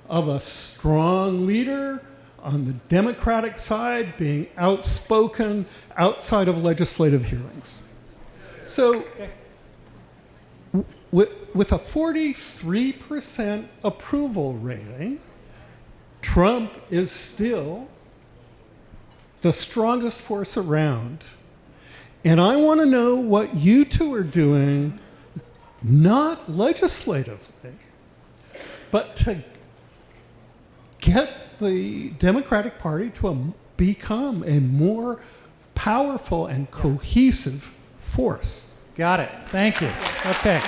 of a strong leader on the Democratic side being outspoken outside of legislative hearings. So, with a 43% approval rating, Trump is still the strongest force around. And I want to know what you two are doing, not legislatively, but to get the Democratic Party to become a more powerful and cohesive force. Got it. Thank you. Okay.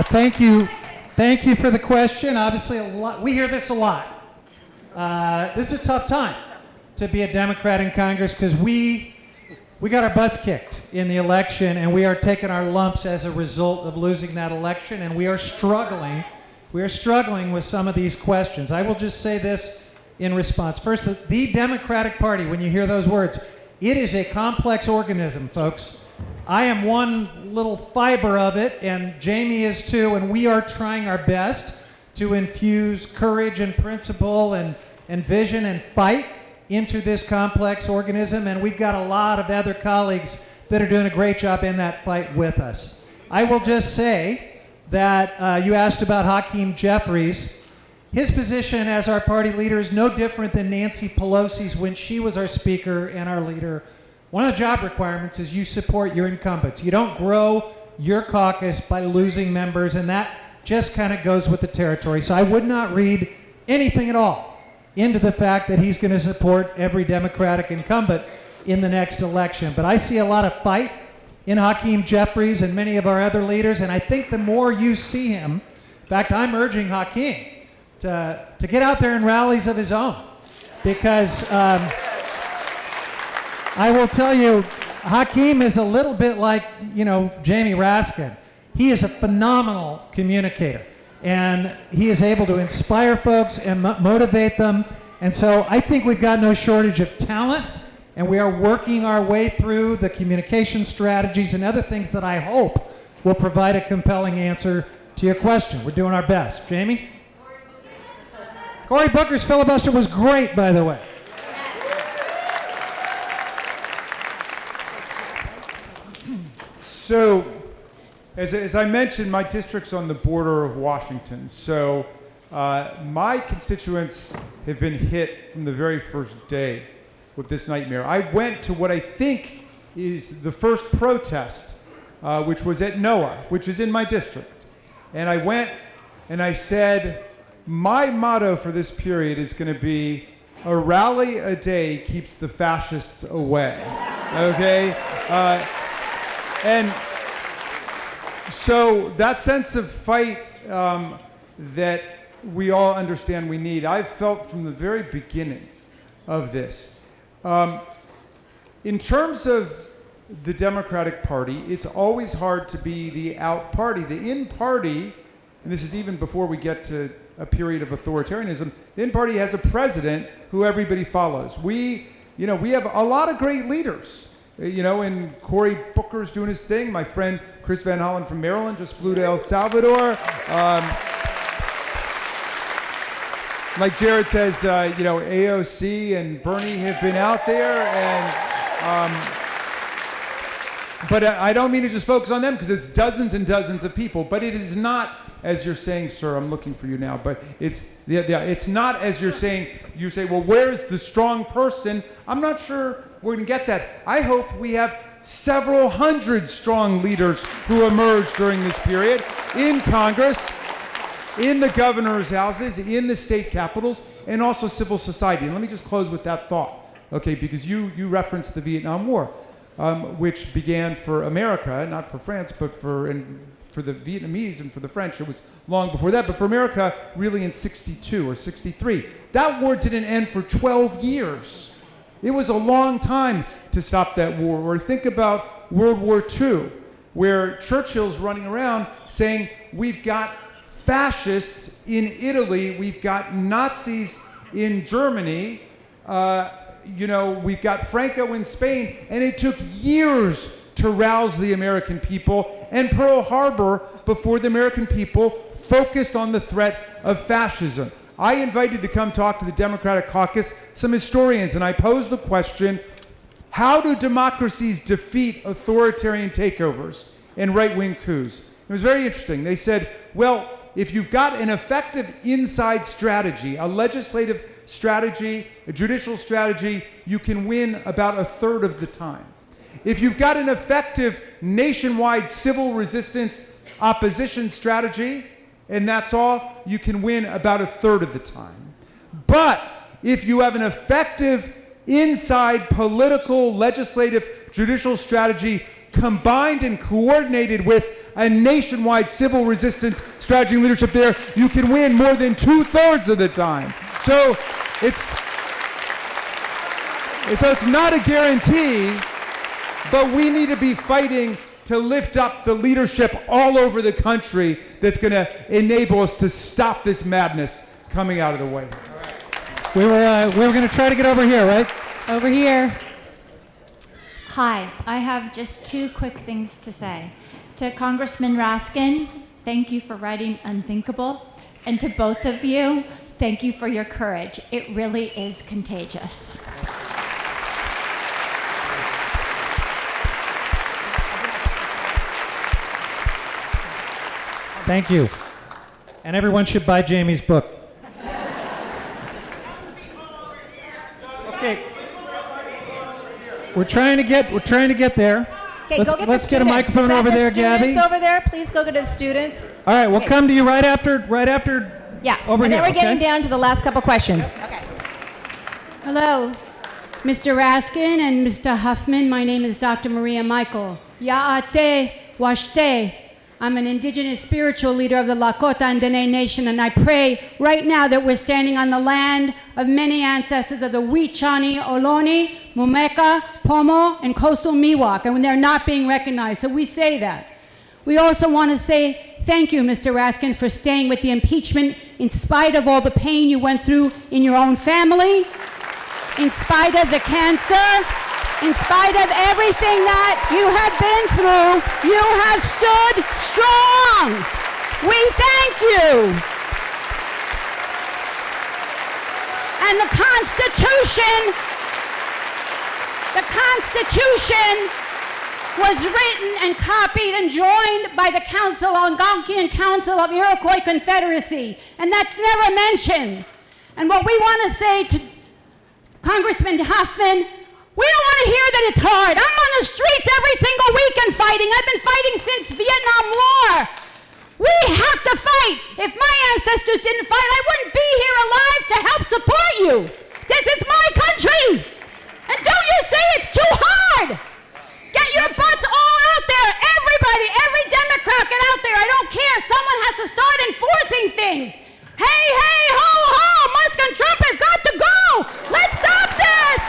Thank you. Thank you for the question. Obviously, we hear this a lot. This is a tough time to be a Democrat in Congress because we got our butts kicked in the election, and we are taking our lumps as a result of losing that election, and we are struggling. We are struggling with some of these questions. I will just say this in response. First, the Democratic Party, when you hear those words, it is a complex organism, folks. I am one little fiber of it, and Jamie is too, and we are trying our best to infuse courage and principle and vision and fight into this complex organism, and we've got a lot of other colleagues that are doing a great job in that fight with us. I will just say that you asked about Hakeem Jeffries. His position as our party leader is no different than Nancy Pelosi's when she was our speaker and our leader. One of the job requirements is you support your incumbents. You don't grow your caucus by losing members, and that just kind of goes with the territory. So I would not read anything at all into the fact that he's going to support every Democratic incumbent in the next election. But I see a lot of fight in Hakeem Jeffries and many of our other leaders, and I think the more you see him, in fact, I'm urging Hakeem to get out there in rallies of his own, because I will tell you, Hakeem is a little bit like, Jamie Raskin. He is a phenomenal communicator, and he is able to inspire folks and motivate them. And so I think we've got no shortage of talent, and we are working our way through the communication strategies and other things that I hope will provide a compelling answer to your question. We're doing our best. Jamie? Cory Booker's filibuster was great, by the way. So, as I mentioned, my district's on the border of Washington. So, my constituents have been hit from the very first day with this nightmare. I went to what I think is the first protest which was at NOAA, which is in my district. And I went and I said, my motto for this period is going to be, a rally a day keeps the fascists away. Okay? And so that sense of fight that we all understand we need, I've felt from the very beginning of this. In terms of the Democratic Party, it's always hard to be the out party. The in party, and this is even before we get to a period of authoritarianism, the in party has a president who everybody follows. We have a lot of great leaders. And Cory Booker's doing his thing. My friend Chris Van Hollen from Maryland just flew to El Salvador. Like Jared says, AOC and Bernie have been out there, but I don't mean to just focus on them because it's dozens and dozens of people. But it is not, as you're saying, sir. I'm looking for you now. But it's not as you're saying. You say, well, where's the strong person? I'm not sure we're going to get that. I hope we have several hundred strong leaders who emerge during this period in Congress, in the governor's houses, in the state capitals, and also civil society. And let me just close with that thought, okay? Because you referenced the Vietnam War, which began for America, not for France, but for the Vietnamese and for the French. It was long before that, but for America, really in 62 or 63. That war didn't end for 12 years. It was a long time to stop that war. Or think about World War II, where Churchill's running around saying, we've got fascists in Italy, we've got Nazis in Germany, we've got Franco in Spain, and it took years to rouse the American people, and Pearl Harbor before the American people focused on the threat of fascism. I invited to come talk to the Democratic caucus some historians, and I posed the question, how do democracies defeat authoritarian takeovers and right-wing coups? It was very interesting. They said, well, if you've got an effective inside strategy, a legislative strategy, a judicial strategy, you can win about a third of the time. If you've got an effective nationwide civil resistance opposition strategy, and that's all, you can win about a third of the time. But if you have an effective inside political, legislative, judicial strategy combined and coordinated with a nationwide civil resistance strategy and leadership there, you can win more than 2/3 of the time. So it's not a guarantee, but we need to be fighting to lift up the leadership all over the country that's going to enable us to stop this madness coming out of the White House. We were going to try to get over here, right? Over here. Hi, I have just two quick things to say. To Congressman Raskin, thank you for writing Unthinkable. And to both of you, thank you for your courage. It really is contagious. Thank you. And everyone should buy Jamie's book. Okay. We're trying to get there. Okay, go get let's the get a students. microphone Is that over the there, Gabby. students over there? Please go get the students. All right, we'll Okay. come to you right after. Yeah. Over and here. then we're getting okay? down to the last couple questions. Okay. Hello, Mr. Raskin and Mr. Huffman. My name is Dr. Maria Michael. Ya'ate Washte. I'm an indigenous spiritual leader of the Lakota and Dene Nation, and I pray right now that we're standing on the land of many ancestors of the Wichani, Ohlone, Mumeka, Pomo, and coastal Miwok, and they're not being recognized, so we say that. We also want to say thank you, Mr. Raskin, for staying with the impeachment in spite of all the pain you went through in your own family, in spite of the cancer, in spite of everything that you have been through. You have stood strong. We thank you. And the Constitution was written and copied and joined by the Algonquian Council of Iroquois Confederacy, and that's never mentioned. And what we want to say to Congressman Huffman, We don't want to hear that it's hard. I'm on the streets every single weekend fighting. I've been fighting since Vietnam War. We have to fight. If my ancestors didn't fight, I wouldn't be here alive to help support you. This is my country. And don't you say it's too hard. Get your butts all out there. Everybody, every Democrat, get out there. I don't care. Someone has to start enforcing things. Hey, hey, ho, ho. Musk and Trump have got to go. Let's stop this.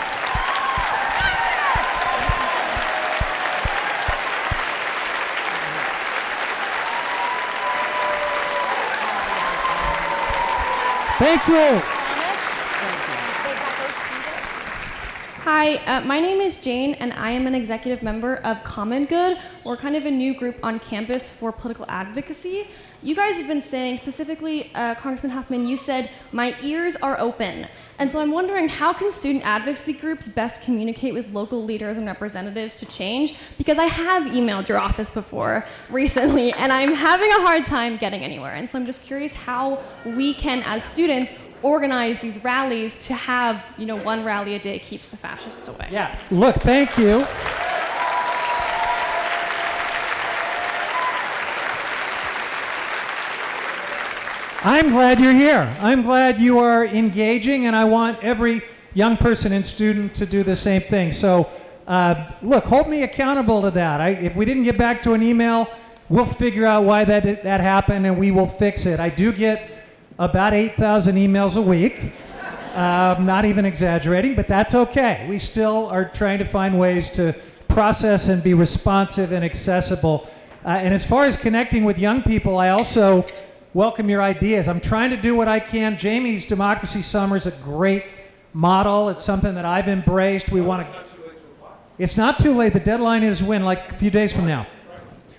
Thank you. Hi, my name is Jane, and I am an executive member of Common Good. We're kind of a new group on campus for political advocacy. You guys have been saying, specifically, Congressman Huffman, you said, my ears are open. And so I'm wondering, how can student advocacy groups best communicate with local leaders and representatives to change? Because I have emailed your office before recently, and I'm having a hard time getting anywhere. And so I'm just curious how we can, as students, organize these rallies to have, one rally a day keeps the fascists away. Yeah, look, thank you. I'm glad you're here. I'm glad you are engaging, and I want every young person and student to do the same thing. So, look, hold me accountable to that. If we didn't get back to an email, we'll figure out why that happened, and we will fix it. I do get about 8,000 emails a week. Not even exaggerating, but that's okay. We still are trying to find ways to process and be responsive and accessible. And as far as connecting with young people, I also welcome your ideas. I'm trying to do what I can. Jamie's Democracy Summer is a great model. It's something that I've embraced. We want to. It's not too late. The deadline is when, like a few days from now.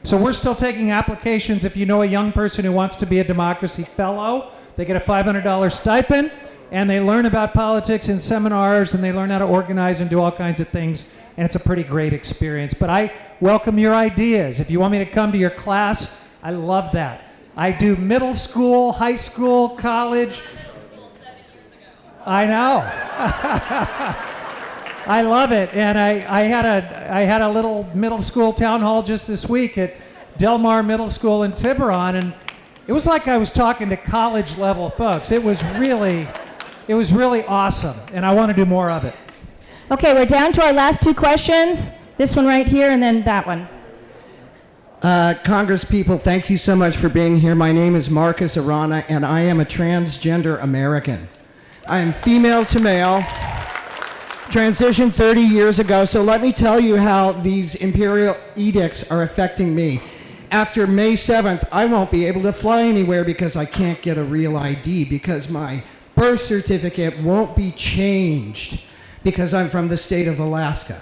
So we're still taking applications. If you know a young person who wants to be a Democracy Fellow, they get a $500 stipend, and they learn about politics in seminars, and they learn how to organize and do all kinds of things, and it's a pretty great experience. But I welcome your ideas. If you want me to come to your class, I love that. I do middle school, high school, college. I know. I love it. And I had a little middle school town hall just this week at Del Mar Middle School in Tiburon, and it was like I was talking to college level folks. It was really awesome, and I want to do more of it. Okay, we're down to our last two questions. This one right here, and then that one. Congress people, thank you so much for being here. My name is Marcus Arana, and I am a transgender American. I am female to male, transitioned 30 years ago, so let me tell you how these imperial edicts are affecting me. After May 7th, I won't be able to fly anywhere because I can't get a real ID, because my birth certificate won't be changed because I'm from the state of Alaska.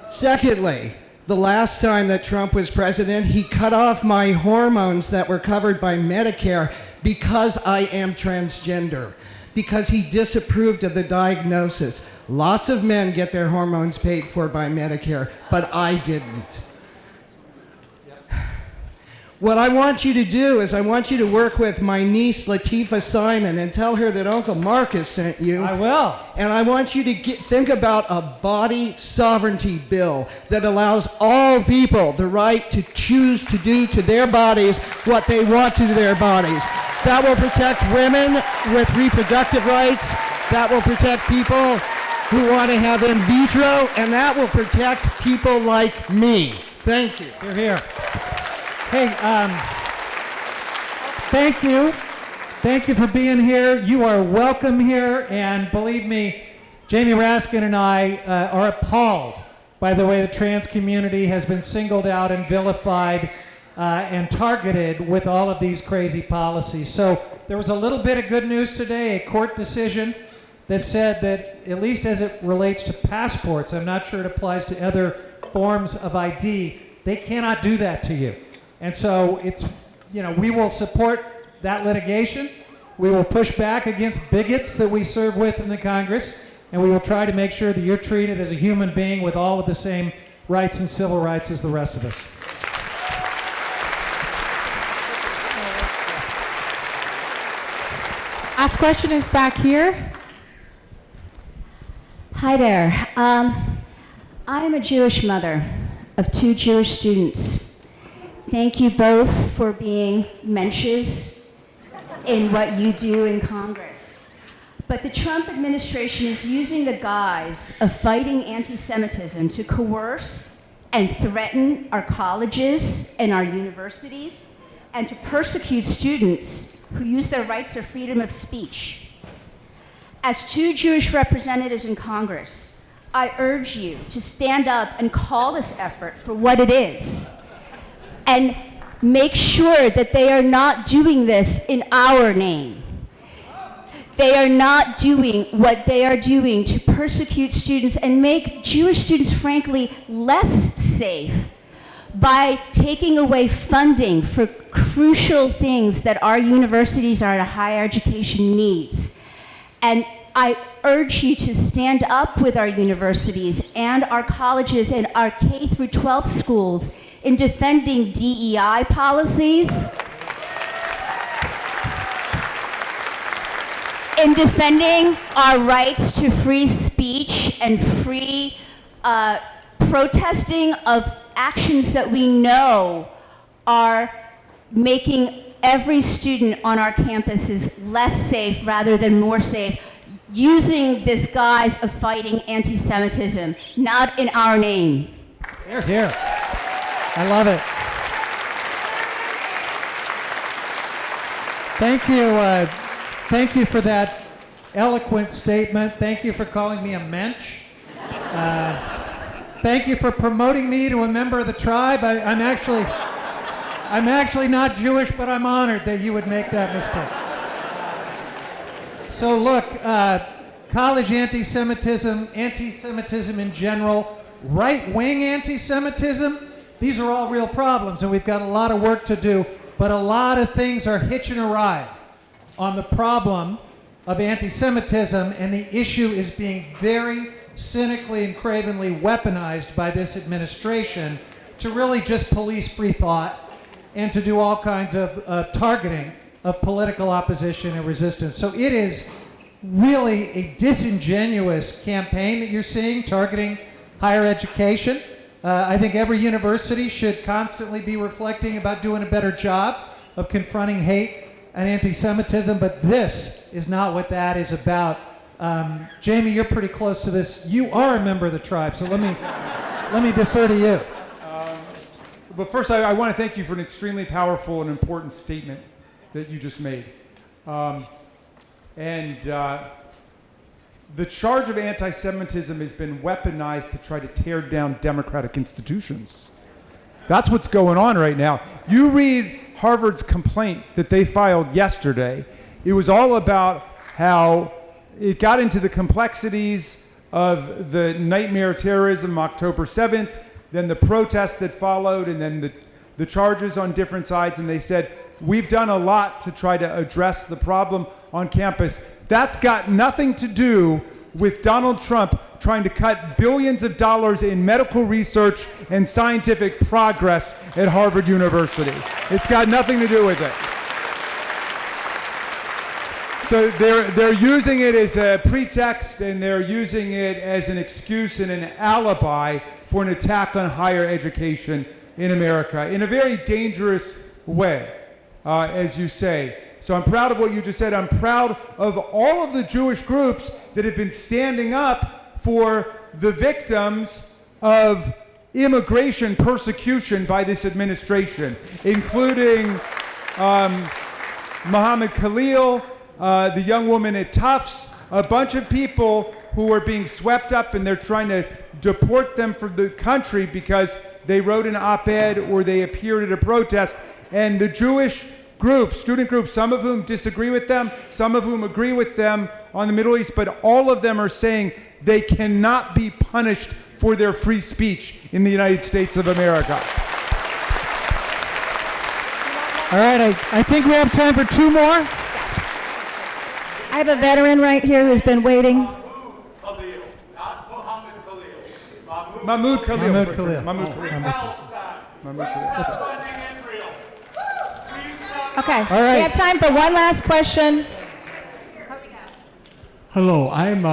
Secondly, the last time that Trump was president, he cut off my hormones that were covered by Medicare because I am transgender, because he disapproved of the diagnosis. Lots of men get their hormones paid for by Medicare, but I didn't. What I want you to do is I want you to work with my niece Latifah Simon and tell her that Uncle Marcus sent you. I will. And I want you to think about a body sovereignty bill that allows all people the right to choose to do to their bodies what they want to do to their bodies. That will protect women with reproductive rights. That will protect people who want to have in vitro. And that will protect people like me. Thank you. You're here. Hey, thank you. Thank you for being here. You are welcome here, and believe me, Jamie Raskin and I are appalled by the way the trans community has been singled out and vilified and targeted with all of these crazy policies. So there was a little bit of good news today, a court decision that said that, at least as it relates to passports, I'm not sure it applies to other forms of ID, they cannot do that to you. And so it's, we will support that litigation. We will push back against bigots that we serve with in the Congress, and we will try to make sure that you're treated as a human being with all of the same rights and civil rights as the rest of us. Last question is back here. Hi there. I am a Jewish mother of 2 Jewish students. Thank you both for being mensches in what you do in Congress. But the Trump administration is using the guise of fighting anti-Semitism to coerce and threaten our colleges and our universities and to persecute students who use their rights of freedom of speech. As 2 Jewish representatives in Congress, I urge you to stand up and call this effort for what it is and make sure that they are not doing this in our name. They are not doing what they are doing to persecute students and make Jewish students, frankly, less safe by taking away funding for crucial things that our universities, our higher education needs. And I urge you to stand up with our universities and our colleges and our K through 12 schools in defending DEI policies, in defending our rights to free speech and free protesting of actions that we know are making every student on our campuses less safe rather than more safe, using this guise of fighting anti-Semitism, not in our name. Hear, hear. I love it. Thank you for that eloquent statement. Thank you for calling me a mensch. Thank you for promoting me to a member of the tribe. I'm actually not Jewish, but I'm honored that you would make that mistake. So look, college anti-Semitism, anti-Semitism in general, right-wing anti-Semitism, these are all real problems, and we've got a lot of work to do, but a lot of things are hitching a ride on the problem of anti-Semitism, and the issue is being very cynically and cravenly weaponized by this administration to really just police free thought and to do all kinds of targeting of political opposition and resistance. So it is really a disingenuous campaign that you're seeing targeting higher education. I think every university should constantly be reflecting about doing a better job of confronting hate and anti-Semitism, but this is not what that is about. Jamie, you're pretty close to this. You are a member of the tribe, so let me defer to you. But first, I want to thank you for an extremely powerful and important statement that you just made. The charge of anti-Semitism has been weaponized to try to tear down democratic institutions. That's what's going on right now. You read Harvard's complaint that they filed yesterday. It was all about how it got into the complexities of the nightmare terrorism October 7th, then the protests that followed, and then the charges on different sides, and they said, we've done a lot to try to address the problem on campus. That's got nothing to do with Donald Trump trying to cut billions of dollars in medical research and scientific progress at Harvard University. It's got nothing to do with it. So they're using it as a pretext, and they're using it as an excuse and an alibi for an attack on higher education in America in a very dangerous way, as you say. So I'm proud of what you just said. I'm proud of all of the Jewish groups that have been standing up for the victims of immigration persecution by this administration, including Mohammed Khalil, the young woman at Tufts, a bunch of people who are being swept up, and they're trying to deport them from the country because they wrote an op-ed or they appeared at a protest. And the Jewish groups, student groups, some of whom disagree with them, some of whom agree with them on the Middle East, but all of them are saying they cannot be punished for their free speech in the United States of America. All right, I think we have time for 2 more. I have a veteran right here who's been waiting. Mahmoud Khalil. Mahmoud Khalil. Mahmoud Khalil. Mahmoud Khalil. Okay, All right. we have time for one last question. Hello, I'm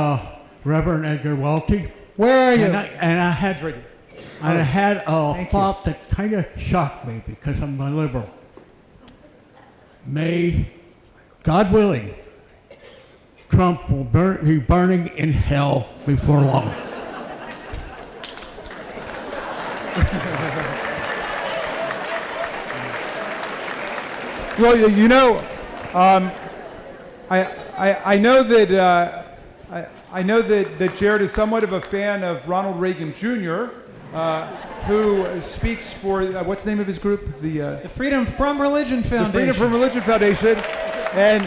Reverend Edgar Welty. Where are you? And I had, Right here. and I had a Thank thought that kind of shocked me because I'm a liberal. May, God willing, Trump will be burning in hell before long. Well, you know, I know that I know that Jared is somewhat of a fan of Ronald Reagan Jr., who speaks for what's the name of his group? The Freedom from Religion Foundation. The Freedom from Religion Foundation, and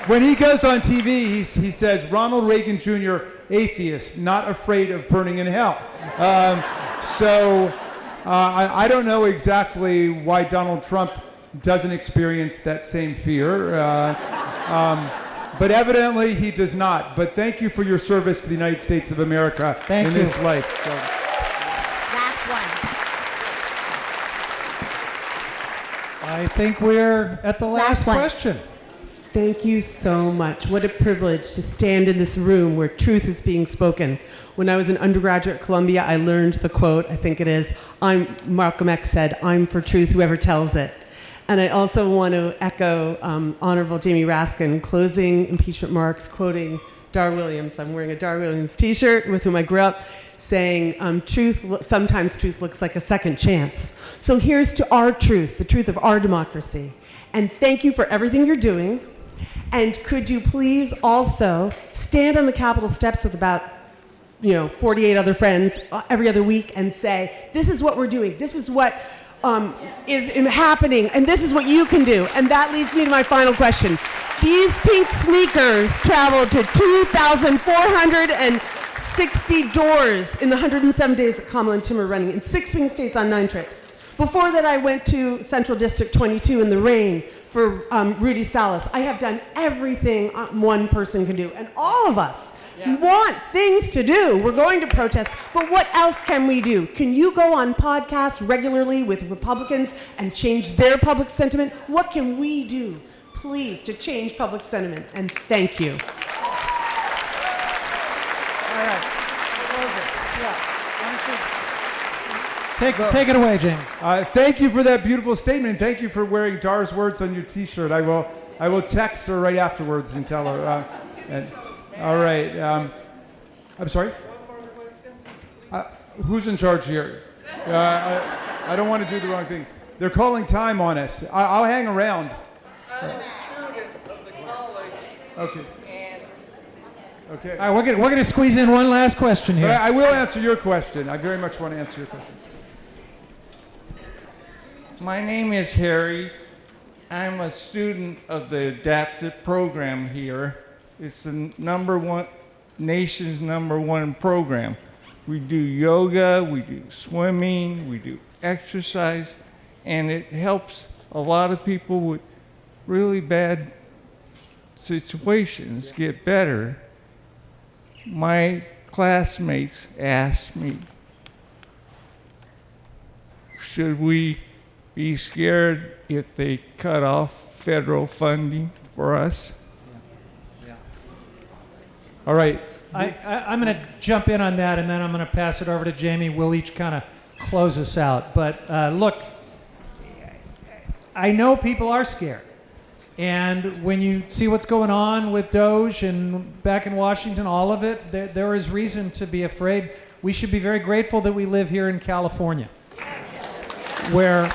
when he goes on TV, he says Ronald Reagan Jr., atheist, not afraid of burning in hell. I don't know exactly why Donald Trump doesn't experience that same fear, but evidently he does not. But thank you for your service to the United States of America in this life. So. Last one. I think we're at the last one. question. Thank you so much. What a privilege to stand in this room where truth is being spoken. When I was an undergraduate at Columbia, I learned the quote, I think it is, Malcolm X said, "I'm for truth, whoever tells it." And I also want to echo Honorable Jamie Raskin, closing impeachment remarks, quoting Dar Williams. I'm wearing a Dar Williams t-shirt with whom I grew up, saying, sometimes truth looks like a second chance. So here's to our truth, the truth of our democracy. And thank you for everything you're doing. And could you please also stand on the Capitol steps with about 48 other friends every other week and say, this is what we're doing, this is what is happening, and this is what you can do. And that leads me to my final question. These pink sneakers traveled to 2,460 doors in the 107 days that Kamala and Tim are running in 6 swing states on 9 trips. Before that, I went to Central District 22 in the rain for Rudy Salas. I have done everything one person can do, and all of us want things to do. We're going to protest, but what else can we do? Can you go on podcasts regularly with Republicans and change their public sentiment? What can we do, please, to change public sentiment? And thank you. All right. Close it. Yeah. Why don't you take it away, Jamie. Thank you for that beautiful statement. Thank you for wearing Dar's words on your T-shirt. I will text her right afterwards and tell her. All right. I'm sorry? Who's in charge here? I don't want to do the wrong thing. They're calling time on us. I'll hang around. I'm a student of the college. Okay. Okay. All right, we're going to squeeze in one last question here. But I will answer your question. I very much want to answer your question. My name is Harry. I'm a student of the adaptive program here. It's the nation's number one program. We do yoga, we do swimming, we do exercise, and it helps a lot of people with really bad situations get better. My classmates asked me, should we be scared if they cut off federal funding for us? All right. I'm going to jump in on that, and then I'm going to pass it over to Jamie. We'll each kind of close us out. But look, I know people are scared. And when you see what's going on with Doge and back in Washington, all of it, there is reason to be afraid. We should be very grateful that we live here in California, where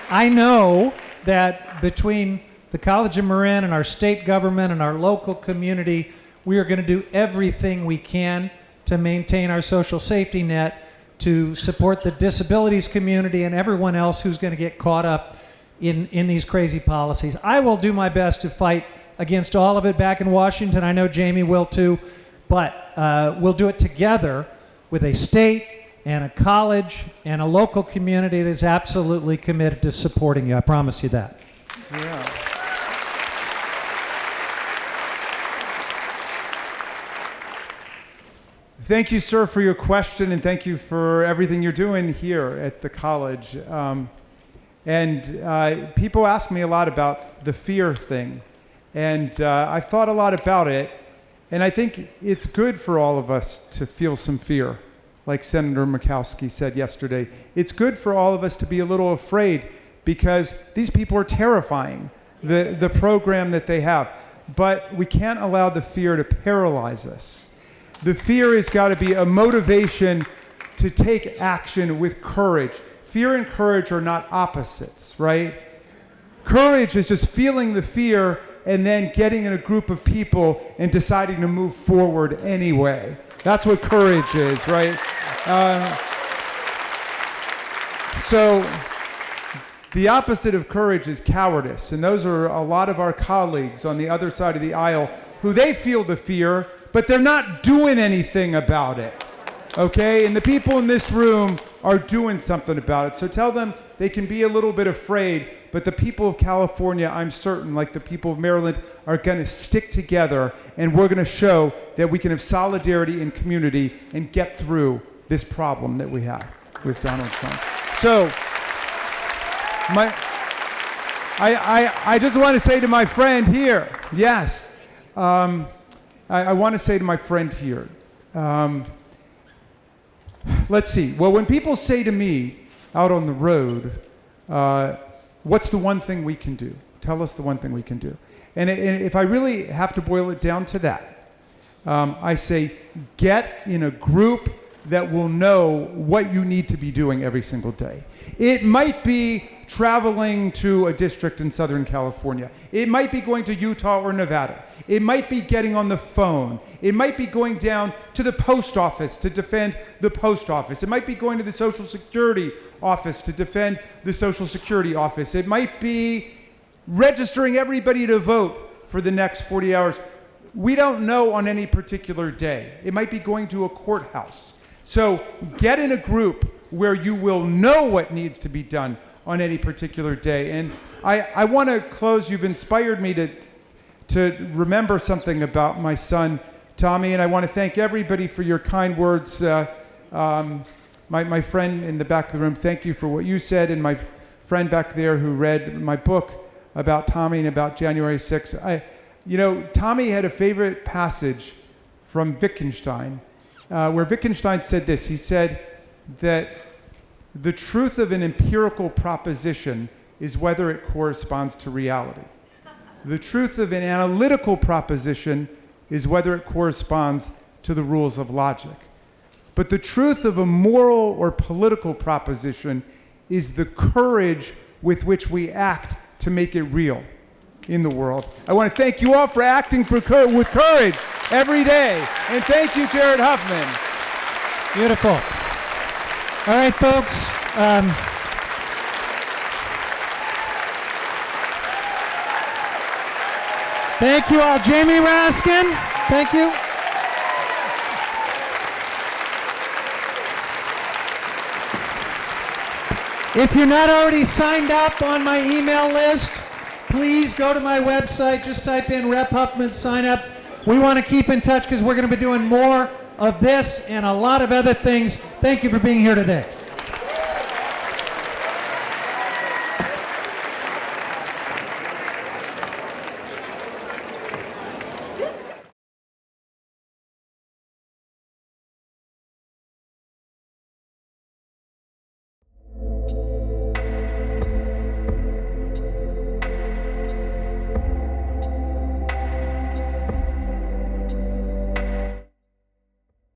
I know that between the College of Marin and our state government and our local community, we are going to do everything we can to maintain our social safety net, to support the disabilities community and everyone else who's going to get caught up in these crazy policies. I will do my best to fight against all of it back in Washington. I know Jamie will too, but we'll do it together with a state and a college and a local community that is absolutely committed to supporting you. I promise you that. Yeah. Thank you, sir, for your question, and thank you for everything you're doing here at the college. People ask me a lot about the fear thing, and I've thought a lot about it, And I think it's good for all of us to feel some fear, like Senator Murkowski said yesterday. It's good for all of us to be a little afraid because these people are terrifying, the program that they have. But we can't allow the fear to paralyze us. The fear has got to be a motivation to take action with courage. Fear and courage are not opposites, right? Courage is just feeling the fear and then getting in a group of people and deciding to move forward anyway. That's what courage is, right? So the opposite of courage is cowardice. And those are a lot of our colleagues on the other side of the aisle who they feel the fear, but they're not doing anything about it. Okay? And the people in this room are doing something about it. So tell them they can be a little bit afraid, but the people of California, I'm certain, like the people of Maryland, are going to stick together, and we're going to show that we can have solidarity and community and get through this problem that we have with Donald Trump. So, I just want to say to my friend here, yes, I want to say to my friend here, let's see. Well, when people say to me out on the road, what's the one thing we can do? Tell us the one thing we can do. And if I really have to boil it down to that, I say get in a group that will know what you need to be doing every single day. It might be traveling to a district in Southern California. It might be going to Utah or Nevada. It might be getting on the phone. It might be going down to the post office to defend the post office. It might be going to the Social Security office to defend the Social Security office. It might be registering everybody to vote for the next 40 hours. We don't know on any particular day. It might be going to a courthouse. So get in a group where you will know what needs to be done on any particular day. And I want to close. You've inspired me to remember something about my son, Tommy, and I want to thank everybody for your kind words. My friend in the back of the room, thank you for what you said, and my friend back there who read my book about Tommy and about January 6th. Tommy had a favorite passage from Wittgenstein, where Wittgenstein said this. He said that the truth of an empirical proposition is whether it corresponds to reality. The truth of an analytical proposition is whether it corresponds to the rules of logic. But the truth of a moral or political proposition is the courage with which we act to make it real in the world. I want to thank you all for acting with courage every day. And thank you, Jared Huffman. Beautiful. All right, folks. Thank you all. Jamie Raskin, thank you. If you're not already signed up on my email list, please go to my website. Just type in Rep. Huffman, sign up. We want to keep in touch because we're going to be doing more of this and a lot of other things. Thank you for being here today.